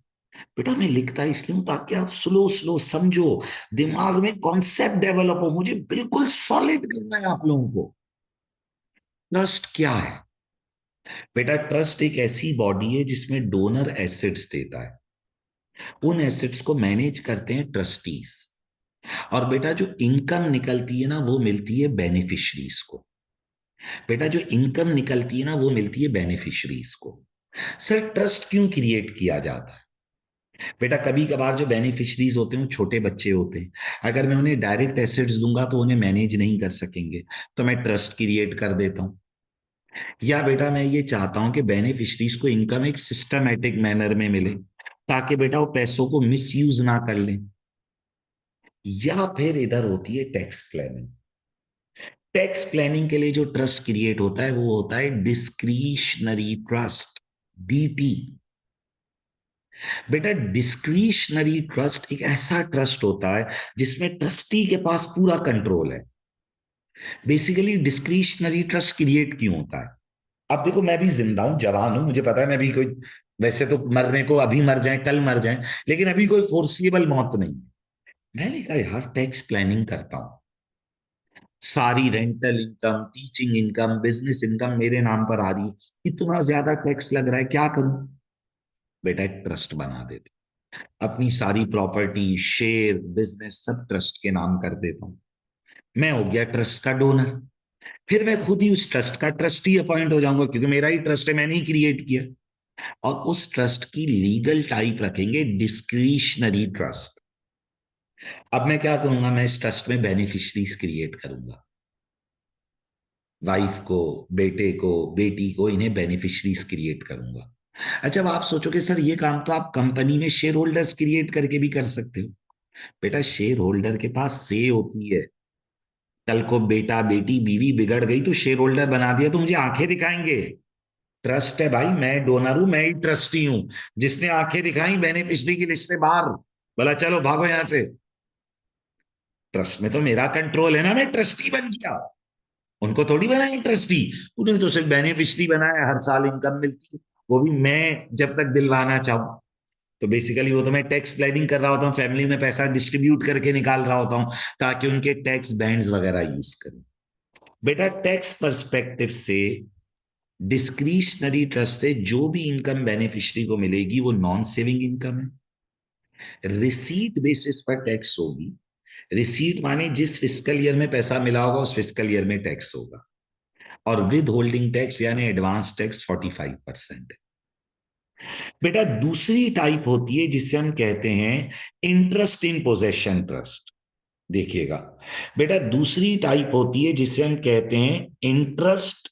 बेटा मैं लिखता इसलिए हूं ताकि आप स्लो स्लो समझो, दिमाग में कॉन्सेप्ट डेवलप हो, मुझे बिल्कुल सॉलिड करना है आप लोगों को। ट्रस्ट क्या है बेटा? ट्रस्ट एक ऐसी बॉडी है जिसमें डोनर एसेट्स देता है, उन एसेट्स को मैनेज करते हैं ट्रस्टीज। और बेटा जो इनकम निकलती है ना वो मिलती है बेनिफिशरीज को। बेटा जो इनकम निकलती है ना वो मिलती है बेनिफिशरीज को। सर ट्रस्ट क्यों क्रिएट किया जाता है? बेटा कभी कभार जो बेनिफिशरीज होते हैं वो छोटे बच्चे होते हैं, अगर मैं उन्हें डायरेक्ट एसेट्स दूंगा तो उन्हें मैनेज नहीं कर सकेंगे, तो मैं ट्रस्ट क्रिएट कर देता हूं। या बेटा मैं ये चाहता हूं कि बेनिफिशरीज को इनकम एक सिस्टमैटिक मैनर में मिले ताकि बेटा वो पैसों को मिसयूज ना कर लें। या फिर इधर होती है टैक्स प्लानिंग। टैक्स प्लानिंग के लिए जो ट्रस्ट क्रिएट होता है वो होता है डिस्क्रिशनरी ट्रस्ट, डीटी। बेटा डिस्क्रिशनरी ट्रस्ट एक ऐसा ट्रस्ट होता है जिसमें ट्रस्टी के पास पूरा कंट्रोल है। बेसिकली डिस्क्रिशनरी ट्रस्ट क्रिएट क्यों होता है? अब देखो मैं भी जिंदा हूं, जवान हूं, मुझे पता है मैं भी कोई, वैसे तो मरने को अभी मर जाए कल मर जाए, लेकिन अभी कोई फोर्सिबल मौत नहीं। मैंने कहा यार टैक्स प्लानिंग करता हूं, सारी rental income, teaching income, business income मेरे नाम पर आ रही है, इतना ज्यादा टैक्स लग रहा है, क्या करूं? बेटा एक ट्रस्ट बना देते, अपनी सारी प्रॉपर्टी, शेयर, बिजनेस सब ट्रस्ट के नाम कर देता हूं। मैं हो गया ट्रस्ट का डोनर, फिर मैं खुद ही उस ट्रस्ट का ट्रस्टी अपॉइंट हो जाऊंगा क्योंकि मेरा ही ट्रस्ट है, मैंने ही क्रिएट किया। और उस ट्रस्ट की लीगल टाइप रखेंगे डिस्क्रिशनरी ट्रस्ट। अब मैं क्या करूंगा, मैं इस ट्रस्ट में बेनिफिशरीज क्रिएट करूंगा, वाइफ को, बेटे को, बेटी को, इन्हें बेनिफिशरीज क्रिएट करूंगा। अच्छा अब आप सोचोगे सर ये काम तो आप कंपनी में शेयर होल्डर्स क्रिएट करके भी कर सकते हो। बेटा शेयर होल्डर के पास से होती है, कल को बेटा बेटी बीवी बिगड़ गई तो शेयर होल्डर बना दिया तो मुझे आंखें दिखाएंगे। ट्रस्ट है भाई, मैं डोनर हूं, मैं ही ट्रस्टी हूं। जिसने आंखें दिखाई बेनिफिशरी की लिस्ट से बाहर, बोला चलो भागो यहां से। ट्रस्ट में तो मेरा कंट्रोल है ना, मैं ट्रस्टी बन गया। उनको थोड़ी बनाया ट्रस्टी, उन्हें तो सिर्फ बेनिफिशरी बनाया, हर साल इनकम मिलती है, वो भी मैं जब तक दिलवाना चाहूं। तो बेसिकली वो तो मैं टैक्स प्लानिंग कर रहा होता हूँ, फैमिली में पैसा डिस्ट्रीब्यूट करके निकाल रहा होता हूँ ताकि उनके टैक्स बैंड्स वगैरह यूज करें। बेटा टैक्स पर्सपेक्टिव से डिस्क्रिशनरी ट्रस्ट से जो भी इनकम बेनिफिशरी को मिलेगी वो नॉन सेविंग इनकम है, रिसीट बेसिस पर टैक्स होगी। रिसीट माने जिस फिस्कल ईयर में पैसा मिला होगा उस फिस्कल ईयर में टैक्स होगा। और विद होल्डिंग टैक्स यानी एडवांस टैक्स 45% है। बेटा दूसरी टाइप होती है जिसे हम कहते हैं इंटरेस्ट इन पोजेशन ट्रस्ट। देखिएगा बेटा दूसरी टाइप होती है जिसे हम कहते हैं interest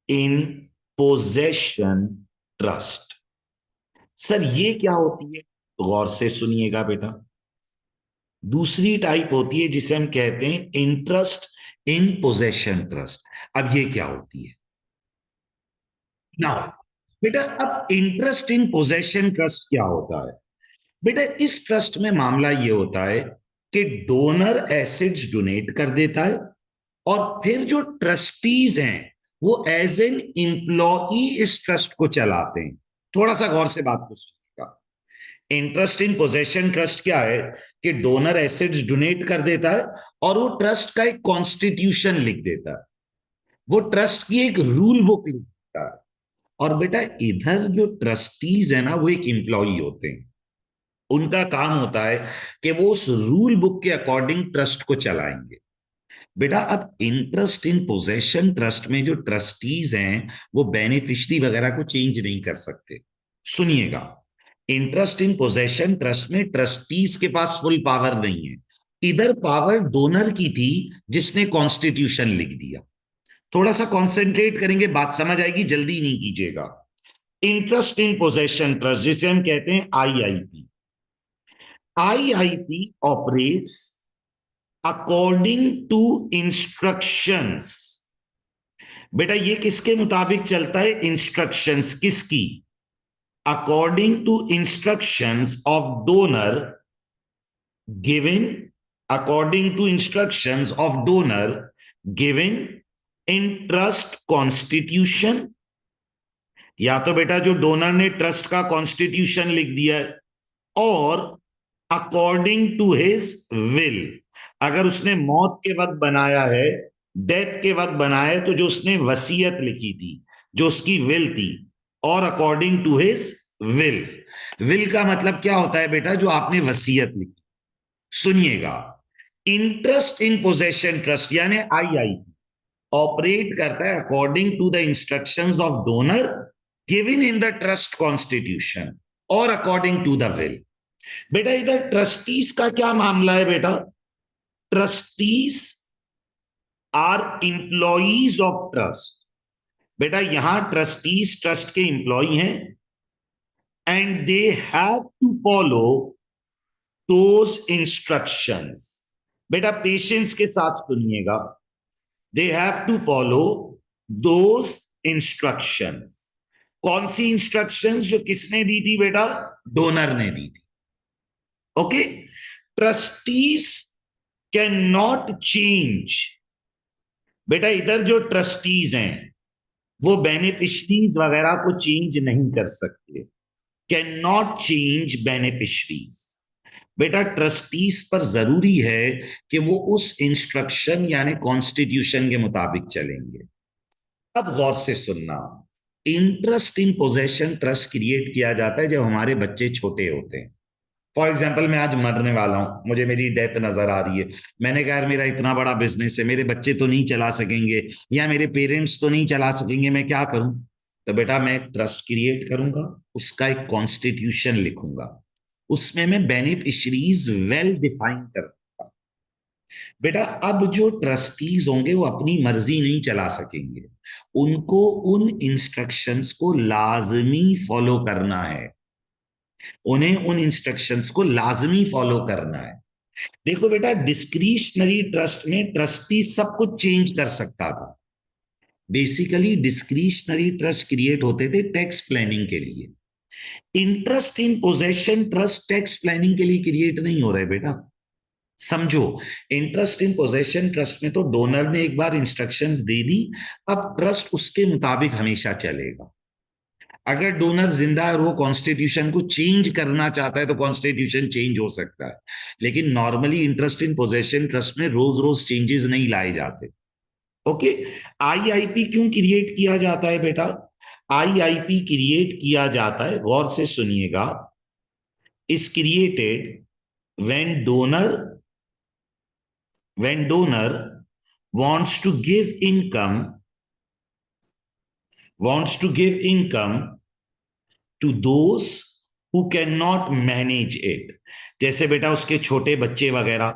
in possession trust. Sir ये क्या होती है? गौर से सुनिएगा बेटा। दूसरी टाइप होती है जिसे हम कहते हैं इंटरेस्ट इन पोजेशन ट्रस्ट। अब ये क्या होती है ना बेटा? अब इंटरेस्ट इन पोजेशन ट्रस्ट क्या होता है बेटा? इस ट्रस्ट में मामला ये होता है कि डोनर एसेट्स डोनेट कर देता है और फिर जो ट्रस्टीज हैं वो एज एन एम्प्लॉई इस ट्रस्ट को चलाते हैं। थोड़ा सा गौर से बात को सुनिएगा। इंटरेस्ट इन पोजेशन ट्रस्ट क्या है कि डोनर एसेट्स डोनेट कर देता है और वो ट्रस्ट का एक कॉन्स्टिट्यूशन लिख देता है, वो ट्रस्ट की एक रूल बुक लिख देता है। और बेटा इधर जो ट्रस्टीज है ना वो एक एम्प्लॉई होते हैं, उनका काम होता है कि वो उस रूल बुक के अकॉर्डिंग ट्रस्ट को चलाएंगे। बेटा अब इंटरेस्ट इन पोजेशन ट्रस्ट में जो ट्रस्टीज हैं वो बेनिफिशियरी वगैरह को चेंज नहीं कर सकते। सुनिएगा, इंटरेस्ट इन पोजेशन ट्रस्ट में ट्रस्टीज के पास फुल पावर नहीं है, इधर पावर डोनर की थी जिसने कॉन्स्टिट्यूशन लिख दिया। थोड़ा सा कॉन्सेंट्रेट करेंगे, बात समझ आएगी, जल्दी नहीं कीजिएगा। इंटरेस्ट इन पोजेशन ट्रस्ट जिसे हम कहते हैं IIP, IIP operates according to instructions. बेटा ये किसके मुताबिक चलता है? इंस्ट्रक्शंस किसकी? According to instructions of donor given, according to instructions of donor given in trust constitution. या तो बेटा जो डोनर ने ट्रस्ट का कॉन्स्टिट्यूशन लिख दिया है, और अकॉर्डिंग टू हिज विल, अगर उसने मौत के वक्त बनाया है, डेथ के वक्त बनाया है, तो जो उसने वसीयत लिखी थी, जो उसकी विल थी, और according to his will. Will का मतलब क्या होता है बेटा? जो आपने वसीयत लिखी। सुनिएगा, इंटरेस्ट इन पोजेशन ट्रस्ट यानी आईआईपी ऑपरेट करता है according to the instructions of donor given in the trust constitution और अकॉर्डिंग टू द विल। बेटा इधर ट्रस्टीज का क्या मामला है बेटा? Trustees are employees of trust. बेटा यहां ट्रस्टीज ट्रस्ट के इंप्लॉई हैं and they have to follow those instructions. बेटा पेशेंस के साथ सुनिएगा, they have to follow those instructions. कौन सी इंस्ट्रक्शंस? जो किसने दी थी बेटा? डोनर ने दी थी। Okay, trustees can not change. बेटा इधर जो ट्रस्टीज हैं वो बेनिफिशरीज वगैरह को चेंज नहीं कर सकते, कैन नॉट चेंज बेनिफिशरीज। बेटा ट्रस्टीज पर जरूरी है कि वो उस इंस्ट्रक्शन यानी कॉन्स्टिट्यूशन के मुताबिक चलेंगे। अब गौर से सुनना, interest in possession trust create किया जाता है जब हमारे बच्चे छोटे होते हैं। फॉर एग्जाम्पल मैं आज मरने वाला हूं, मुझे मेरी डेथ नजर आ रही है, मैंने कहा यार मेरा इतना बड़ा बिजनेस है, मेरे बच्चे तो नहीं चला सकेंगे या मेरे पेरेंट्स तो नहीं चला सकेंगे, मैं क्या करूं? तो बेटा मैं ट्रस्ट क्रिएट करूंगा, उसका एक कॉन्स्टिट्यूशन लिखूंगा, उसमें मैं बेनिफिशरीज वेल डिफाइन करूंगा। बेटा अब जो ट्रस्टीज होंगे वो अपनी मर्जी नहीं चला सकेंगे, उनको उन इंस्ट्रक्शंस को लाजमी फॉलो करना है, उन्हें उन इंस्ट्रक्शंस को लाजमी फॉलो करना है। देखो बेटा डिस्क्रिशनरी ट्रस्ट में ट्रस्टी सब कुछ चेंज कर सकता था। बेसिकली डिस्क्रिशनरी ट्रस्ट क्रिएट होते थे टैक्स प्लानिंग के लिए। Interest in possession trust tax planning के लिए क्रिएट नहीं हो रहे बेटा, समझो। इंटरेस्ट इन पोजेशन ट्रस्ट में तो डोनर ने एक बार इंस्ट्रक्शंस दे दी, अब ट्रस्ट उसके मुताबिक हमेशा चलेगा। अगर डोनर जिंदा है और वो कॉन्स्टिट्यूशन को चेंज करना चाहता है तो कॉन्स्टिट्यूशन चेंज हो सकता है, लेकिन normally interest in possession trust में रोज रोज चेंजेस नहीं लाए जाते। ओके, आईआईपी क्यों क्रिएट किया जाता है बेटा? आईआईपी क्रिएट किया जाता है, गौर से सुनिएगा, is created when donor wants to give income to those who cannot manage it। जैसे बेटा उसके छोटे बच्चे वगैरह,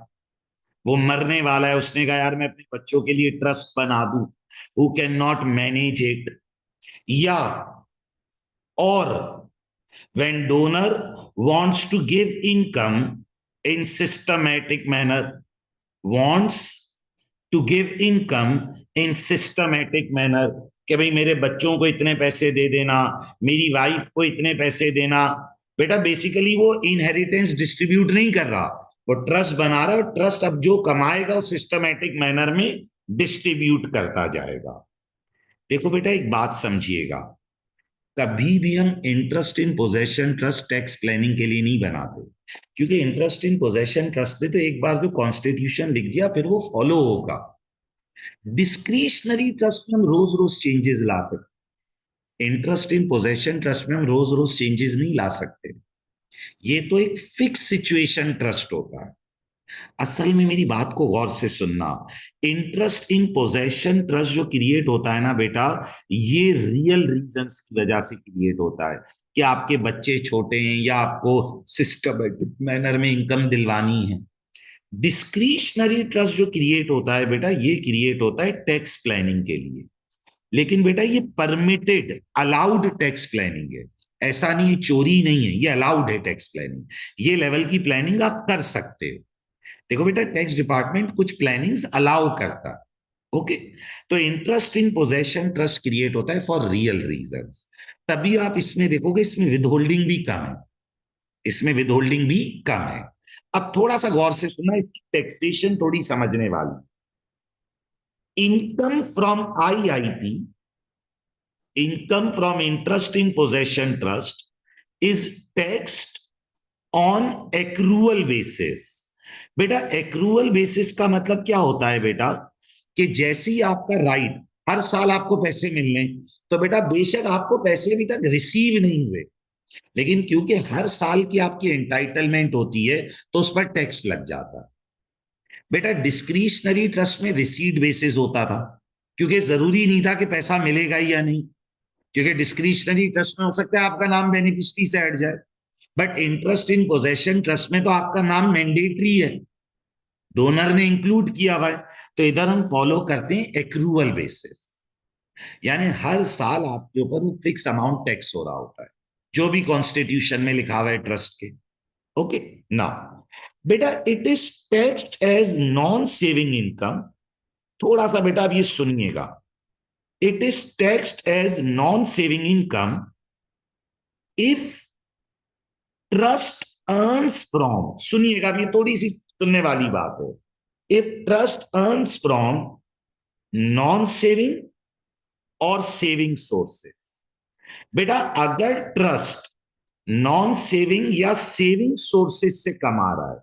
वो मरने वाला है, उसने कहा यार मैं अपने बच्चों के लिए ट्रस्ट बना दूं, who cannot manage it। या और When donor wants to give income in systematic manner, wants to give income in systematic manner, कि भाई मेरे बच्चों को इतने पैसे दे देना, मेरी वाइफ को इतने पैसे देना। बेटा बेसिकली वो इनहेरिटेंस डिस्ट्रीब्यूट नहीं कर रहा, वो ट्रस्ट बना रहा है, और ट्रस्ट अब जो कमाएगा वो सिस्टमैटिक मैनर में डिस्ट्रीब्यूट करता जाएगा। देखो बेटा एक बात समझिएगा, कभी भी हम interest in possession trust tax planning के लिए नहीं बनाते, क्योंकि इंटरेस्ट इन पोजेशन ट्रस्ट में तो एक बार जो कॉन्स्टिट्यूशन लिख दिया फिर वो फॉलो होगा। डिस्क्रिशनरी ट्रस्ट में हम रोज रोज चेंजेस ला सकते, इंटरेस्ट इन पोजेशन ट्रस्ट में हम रोज रोज चेंजेस नहीं ला सकते। ये तो एक फिक्स सिचुएशन ट्रस्ट होता है। असल में मेरी बात को गौर से सुनना, इंटरेस्ट इन पोजेशन ट्रस्ट जो क्रिएट होता है ना बेटा, ये रियल रीजंस की वजह से क्रिएट होता है, कि आपके बच्चे छोटे हैं या आपको सिस्टमेटिक मैनर में इनकम दिलवानी है। डिस्क्रिशनरी ट्रस्ट जो क्रिएट होता है बेटा, ये क्रिएट होता है टैक्स प्लानिंग के लिए। लेकिन बेटा ये परमिटेड अलाउड टैक्स प्लानिंग है, ऐसा नहीं चोरी नहीं है, ये अलाउड है टैक्स प्लानिंग। ये लेवल की प्लानिंग आप कर सकते हो। देखो बेटा टैक्स डिपार्टमेंट कुछ प्लानिंग्स अलाउ करता है, ओके। तो interest in possession trust create होता है फॉर रियल रीजंस, तभी आप इसमें देखोगे इसमें विदहोल्डिंग भी कम है, इसमें विदहोल्डिंग भी कम है। अब थोड़ा सा गौर से सुनना, इसकी टैक्सेशन थोड़ी समझने वाली। Income from IIP, income from interest in possession trust is taxed on accrual basis. बेटा एक्रूअल बेसिस का मतलब क्या होता है बेटा, कि जैसी आपका राइट, हर साल आपको पैसे मिलने, तो बेटा बेशक आपको पैसे अभी तक रिसीव नहीं हुए, लेकिन क्योंकि हर साल की आपकी एंटाइटलमेंट होती है तो उस पर टैक्स लग जाता है। बेटा डिस्क्रिशनरी ट्रस्ट में रिसीट बेसिस होता था, क्योंकि जरूरी नहीं था कि पैसा मिलेगा या नहीं, क्योंकि डिस्क्रिशनरी ट्रस्ट में हो सकता है आपका नाम बेनिफिशियरी से हट जाए, but interest in possession trust में तो आपका नाम मैंडेटरी है, डोनर ने इंक्लूड किया हुआ है। तो इधर हम फॉलो करते हैं एक्रूअल बेसिस, यानी हर साल आपके ऊपर वो फिक्स अमाउंट टैक्स हो रहा होता है, जो भी कॉन्स्टिट्यूशन में लिखा हुआ है ट्रस्ट के, ओके। नाउ बेटा it is taxed as non saving income, थोड़ा सा बेटा अब ये सुनिएगा, it is taxed as non saving income if trust earns from, सुनिएगा ये थोड़ी सी सुनने वाली बात है, if trust earns from non saving और सेविंग सोर्सेस। बेटा अगर ट्रस्ट नॉन सेविंग या सेविंग सोर्सेस से कमा रहा है,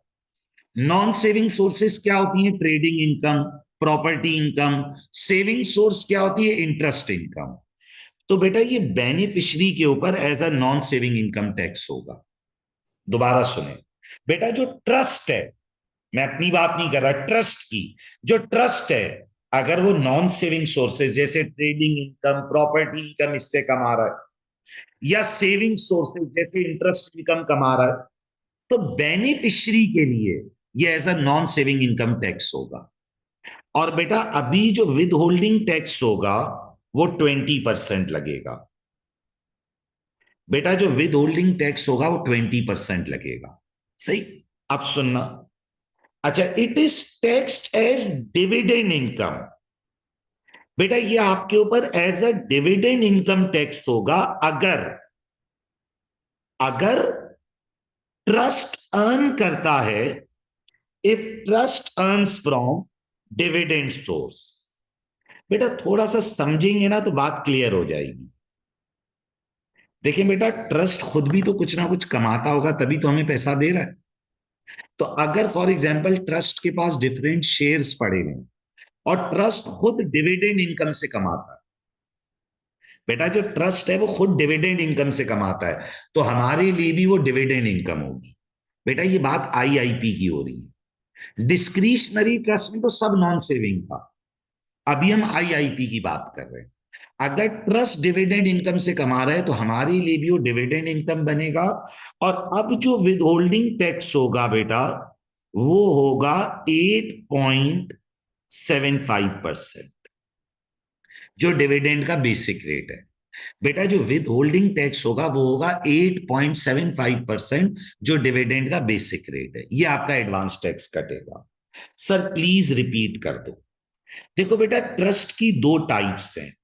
नॉन सेविंग सोर्सेस क्या होती है, trading income, property income, saving source क्या होती है, इंटरेस्ट इनकम, तो बेटा ये बेनिफिशियरी के ऊपर as a non saving income tax होगा। दोबारा सुने बेटा, जो ट्रस्ट है, मैं अपनी बात नहीं कर रहा, ट्रस्ट की, जो ट्रस्ट है, अगर वो नॉन सेविंग सोर्सेज जैसे ट्रेडिंग इनकम, प्रॉपर्टी इनकम इससे कमा रहा है, या सेविंग सोर्सेज जैसे इंटरेस्ट इनकम कमा रहा है, तो बेनिफिशियरी के लिए ये as a non saving income tax होगा। और बेटा अभी जो विद होल्डिंग टैक्स होगा वो 20% लगेगा। बेटा जो विद होल्डिंग टैक्स होगा वो 20% लगेगा, सही। अब सुनना, अच्छा it is taxed as dividend income, बेटा ये आपके ऊपर as a dividend income tax होगा अगर, अगर ट्रस्ट अर्न करता है, if trust earns from dividend source. बेटा थोड़ा सा समझेंगे ना तो बात क्लियर हो जाएगी। देखिए बेटा ट्रस्ट खुद भी तो कुछ ना कुछ कमाता होगा, तभी तो हमें पैसा दे रहा है। तो अगर फॉर एग्जाम्पल ट्रस्ट के पास डिफरेंट शेयर्स पड़े हुए और ट्रस्ट खुद डिविडेंड इनकम से कमाता है, बेटा जो ट्रस्ट है वो खुद डिविडेंड इनकम से कमाता है, तो हमारे लिए भी वो डिविडेंड इनकम होगी। बेटा ये बात आईआईपी की हो रही है, डिस्क्रिशनरी ट्रस्ट में तो सब नॉन सेविंग था, अभी हम आईआईपी की बात कर रहे हैं। अगर ट्रस्ट डिविडेंड इनकम से कमा रहा है तो हमारे लिए भी वो डिविडेंड इनकम बनेगा। और अब जो विद होल्डिंग टैक्स होगा बेटा वो होगा 8.75%, जो डिविडेंड का बेसिक रेट है। बेटा जो विद होल्डिंग टैक्स होगा वो होगा 8.75%, जो डिविडेंड का बेसिक रेट है, ये आपका एडवांस टैक्स कटेगा। सर प्लीज रिपीट कर दो। देखो बेटा, ट्रस्ट की दो टाइप्स हैं।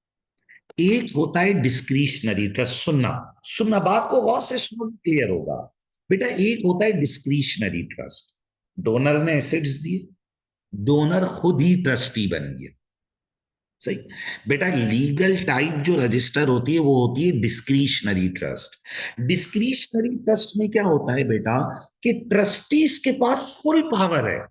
एक होता है डिस्क्रिशनरी ट्रस्ट, सुनना सुनना बात को गौर से सुनो, क्लियर होगा। बेटा एक होता है डिस्क्रिशनरी ट्रस्ट, डोनर ने एसेट्स दिए, डोनर खुद ही ट्रस्टी बन गया, सही। बेटा लीगल टाइप जो रजिस्टर होती है वो होती है डिस्क्रिशनरी ट्रस्ट। डिस्क्रिशनरी ट्रस्ट में क्या होता है बेटा, कि ट्रस्टीज के पास फुल पावर है,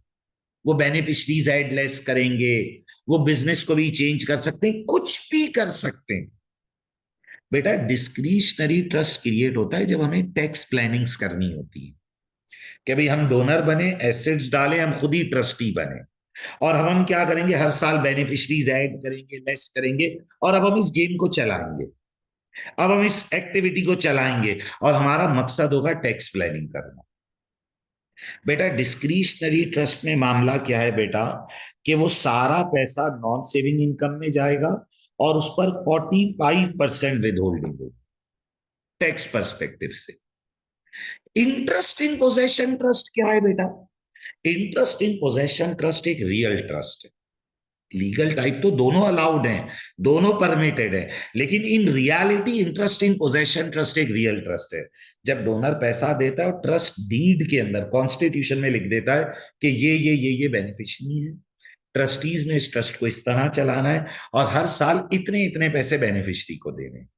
वो बेनिफिशरीज ऐड लेस करेंगे, वो बिजनेस को भी चेंज कर सकते हैं, कुछ भी कर सकते हैं। बेटा डिस्क्रिशनरी ट्रस्ट क्रिएट होता है जब हमें टैक्स प्लानिंग्स करनी होती है, कि भाई हम डोनर बने, एसेट्स डालें, हम खुद ही ट्रस्टी बने, और अब हम क्या करेंगे, हर साल बेनिफिशरीज ऐड करेंगे, लेस करेंगे, और अब हम इस गेम को चलाएंगे, अब हम इस एक्टिविटी को चलाएंगे, और हमारा मकसद होगा टैक्स प्लानिंग करना। बेटा डिस्क्रिशनरी ट्रस्ट में मामला क्या है बेटा, कि वो सारा पैसा नॉन सेविंग इनकम में जाएगा, और उस पर 45% विद होल्डिंग होगी टैक्स परस्पेक्टिव से। इंटरेस्ट इन पोजेशन ट्रस्ट क्या है बेटा, इंटरेस्ट इन पोजेशन ट्रस्ट एक रियल ट्रस्ट है। लीगल टाइप तो दोनों अलाउड हैं, दोनों परमिटेड है, लेकिन in reality interest in possession trust एक रियल ट्रस्ट है। जब डोनर पैसा देता है और ट्रस्ट डीड के अंदर कॉन्स्टिट्यूशन में लिख देता है कि ये बेनिफिशरी है, ट्रस्टीज ने इस ट्रस्ट को इस तरह चलाना है, और हर साल इतने इतने पैसे बेनिफिशरी को देने हैं।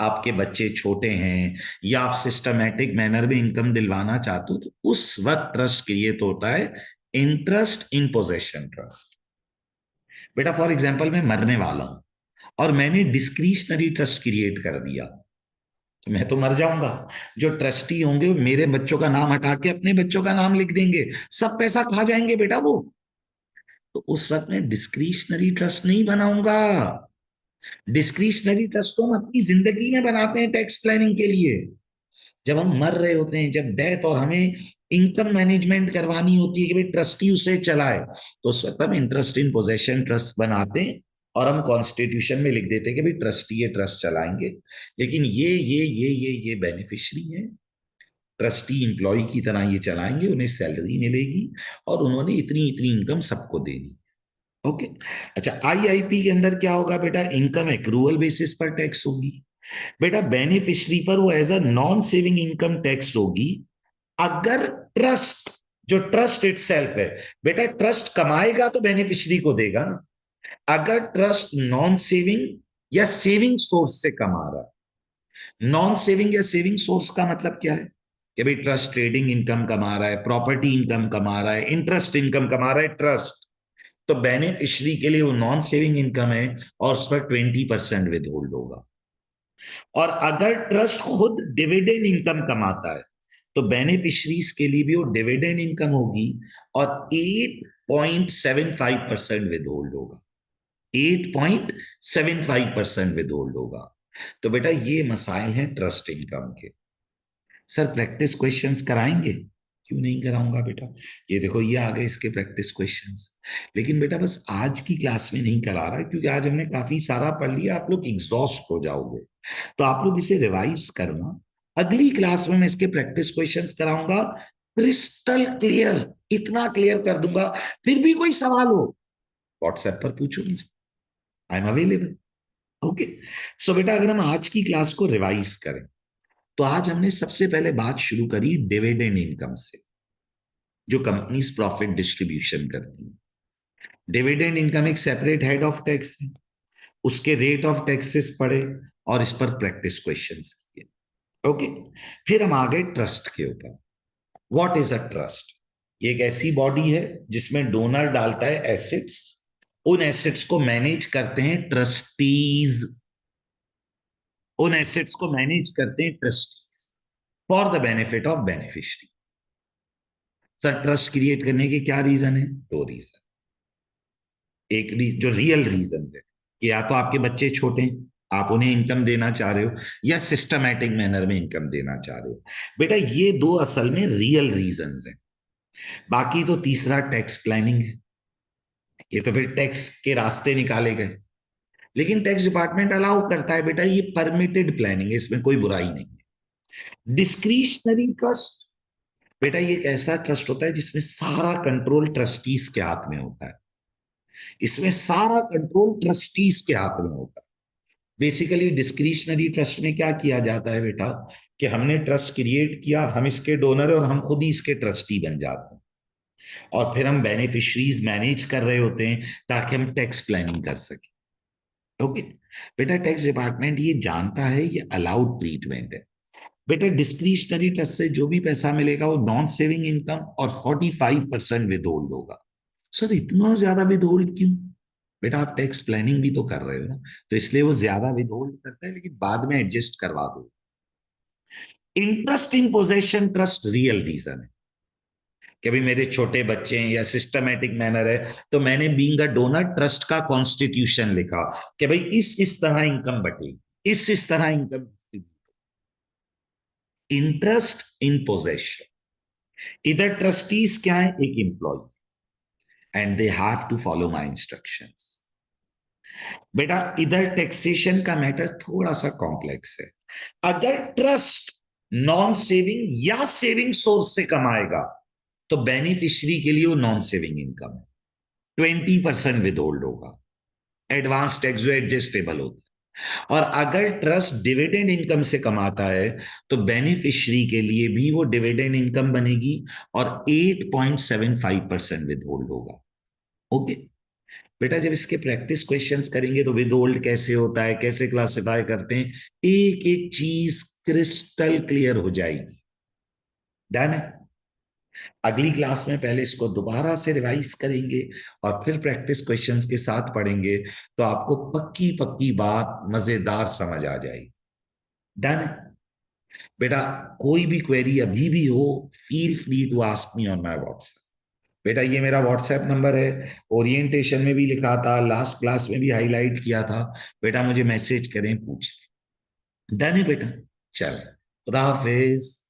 आपके बच्चे छोटे हैं या आप सिस्टमैटिक मैनर में इनकम दिलवाना चाहते हो, तो उस वक्त ट्रस्ट क्रिएट होता है इंटरेस्ट इन पोजेशन ट्रस्ट। बेटा फॉर एग्जाम्पल मैं मरने वाला हूं और मैंने डिस्क्रिशनरी ट्रस्ट क्रिएट कर दिया, तो मैं तो मर जाऊंगा। जो ट्रस्टी होंगे वो मेरे बच्चों का नाम हटा के अपने बच्चों का नाम लिख देंगे, सब पैसा खा जाएंगे बेटा वो। तो उस वक्त मैं डिस्क्रिशनरी ट्रस्ट नहीं बनाऊंगा। डिस्क्रिशनरी ट्रस्ट तो हम अपनी जिंदगी में बनाते हैं टैक्स प्लानिंग के लिए। जब हम मर रहे होते हैं, जब डेथ, और हमें इनकम मैनेजमेंट करवानी होती है कि भाई ट्रस्टी उसे चलाए, तो उस वक्त हम इंटरेस्ट इन पोजेशन ट्रस्ट बनाते हैं, और हम कॉन्स्टिट्यूशन में लिख देते हैं कि भाई ट्रस्टी ये ट्रस्ट चलाएंगे, लेकिन ये बेनिफिशरी है, ट्रस्टी इंप्लॉय की तरह ये चलाएंगे, उन्हें सैलरी मिलेगी, और उन्होंने इतनी इतनी इनकम सबको देनी। ओके। अच्छा आईआईपी के अंदर क्या होगा बेटा, इनकम एक्रूवल बेसिस पर टैक्स होगी। बेटा बेनिफिशरी पर वो as a non saving income tax होगी, अगर ट्रस्ट, जो ट्रस्ट इटसेल्फ है, बेटा ट्रस्ट कमाएगा तो बेनिफिशरी को देगा ना। अगर ट्रस्ट नॉन सेविंग या सेविंग सोर्स से कमा रहा है, नॉन सेविंग या सेविंग सोर्स का मतलब क्या है, कि भाई ट्रस्ट ट्रेडिंग इनकम कमा रहा है, प्रॉपर्टी इनकम कमा रहा है, इंटरेस्ट इनकम कमा रहा है ट्रस्ट, तो बेनिफिशरी के लिए वो नॉन सेविंग इनकम है, और उस पर 20% विद होल्ड होगा। और अगर ट्रस्ट खुद डिविडेंड इनकम कमाता है, तो बेनिफिशरीज के लिए भी वो डिविडेंड इनकम होगी, और 8.75% विद होल्ड होगा, 8.75% विद होल्ड होगा। तो बेटा ये मसाइल हैं ट्रस्ट इनकम के। सर प्रैक्टिस क्वेश्चंस कराएंगे, क्यों नहीं कराऊंगा बेटा, ये देखो ये आ गए इसके प्रैक्टिस क्वेश्चंस। लेकिन बेटा बस आज की क्लास में नहीं करा रहा, क्योंकि आज हमने काफी सारा पढ़ लिया, आप लोग एग्जॉस्ट हो जाओगे, तो आप लोग इसे रिवाइज करना। अगली क्लास में मैं इसके प्रैक्टिस क्वेश्चंस कराऊंगा, क्रिस्टल क्लियर, इतना क्लियर कर दूंगा। फिर भी कोई सवाल हो व्हाट्सएप पर पूछो मुझे, आई एम अवेलेबल। ओके। सो बेटा अगर हम आज की क्लास को रिवाइज करें, तो आज हमने सबसे पहले बात शुरू करी डिविडेंड इनकम से, जो कंपनीज प्रॉफिट डिस्ट्रीब्यूशन करती है। डिविडेंड इनकम एक सेपरेट हेड ऑफ टैक्स है, उसके रेट ऑफ टैक्सेस पढ़े, और इस पर प्रैक्टिस क्वेश्चंस किए। ओके। फिर हम आ गए ट्रस्ट के ऊपर। व्हाट इज अ ट्रस्ट, ये एक ऐसी बॉडी है जिसमें डोनर डालता है एसेट्स, उन एसेट्स को मैनेज करते हैं ट्रस्टीज, उन एसेट्स को मैनेज करते हैं trustees for the benefit of beneficiary. Sir trust create करने के क्या रीजन है, दो रीजन। एक जो रियल रीजन है, कि या तो आपके बच्चे छोटे हैं, आप उन्हें इनकम देना चाह रहे हो, या सिस्टमैटिक मैनर में इनकम देना चाह रहे हो। बेटा ये दो असल में रियल रीजंस हैं। बाकी तो तीसरा टैक्स प्लानिंग है, ये तो फिर टैक्स के रास्ते निकाले गए। लेकिन टैक्स डिपार्टमेंट अलाउ करता है बेटा, ये परमिटेड प्लानिंग है, इसमें कोई बुराई नहीं है। डिस्क्रिशनरी ट्रस्ट, बेटा ये एक ऐसा ट्रस्ट होता है जिसमें सारा कंट्रोल ट्रस्टीज के हाथ में होता है। इसमें सारा कंट्रोल ट्रस्टीज के हाथ में होता है। बेसिकली डिस्क्रिशनरी ट्रस्ट में क्या किया जाता है बेटा, कि हमने ट्रस्ट क्रिएट किया, हम इसके डोनर है और हम खुद ही इसके ट्रस्टी बन जाते हैं, और फिर हम बेनिफिशरीज मैनेज कर रहे होते हैं ताकि हम टैक्स प्लानिंग कर सकें। ओके बेटा, टैक्स डिपार्टमेंट ये जानता है ये अलाउड ट्रीटमेंट है। बेटा डिस्क्रिशनरी ट्रस्ट से जो भी पैसा मिलेगा वो नॉन सेविंग इनकम और 45% विद होल्ड होगा। सर इतना ज्यादा विद होल्ड क्यों? बेटा आप टैक्स प्लानिंग भी तो कर रहे हो ना, तो इसलिए वो ज्यादा विद होल्ड करता है, लेकिन बाद में एडजस्ट करवा दो। Interest in possession trust real reason है कि भाई मेरे छोटे बच्चे हैं या सिस्टमेटिक मैनर है, तो मैंने बीइंग अ डोनर ट्रस्ट का कॉन्स्टिट्यूशन लिखा कि भाई इस तरह इनकम बटेगी, इस तरह इनकम। इंटरेस्ट इन पोजेशन, इधर ट्रस्टीज क्या है, एक employee, and they have to follow my instructions. बेटा इधर टैक्सेशन का मैटर थोड़ा सा कॉम्प्लेक्स है। अगर ट्रस्ट नॉन सेविंग या सेविंग सोर्स से कमाएगा तो बेनिफिशियरी के लिए वो नॉन सेविंग इनकम है, 20% विद होल्ड होगा, एडवांस टैक्स जो एडजस्टेबल होता है। और अगर ट्रस्ट डिविडेंड इनकम से कमाता है तो बेनिफिशियरी के लिए भी वो डिविडेंड इनकम बनेगी और 8.75% विद होल्ड होगा। ओके बेटा, जब इसके प्रैक्टिस क्वेश्चंस करेंगे तो विद होल्ड कैसे होता है, कैसे क्लासिफाई करते हैं, एक एक चीज क्रिस्टल क्लियर हो जाएगी। डन है। अगली क्लास में पहले इसको दोबारा से रिवाइज करेंगे और फिर प्रैक्टिस क्वेश्चंस के साथ पढ़ेंगे, तो आपको पक्की पक्की बात मजेदार समझ आ जाएगी। डन है बेटा। कोई भी क्वेरी अभी भी हो, feel free to ask me on my WhatsApp. बेटा ये मेरा व्हाट्सएप नंबर है, ओरिएंटेशन में भी लिखा था, लास्ट क्लास में भी हाईलाइट किया था। बेटा मुझे मैसेज करें, पूछ। डन है बेटा। चल, खुदा हाफिज।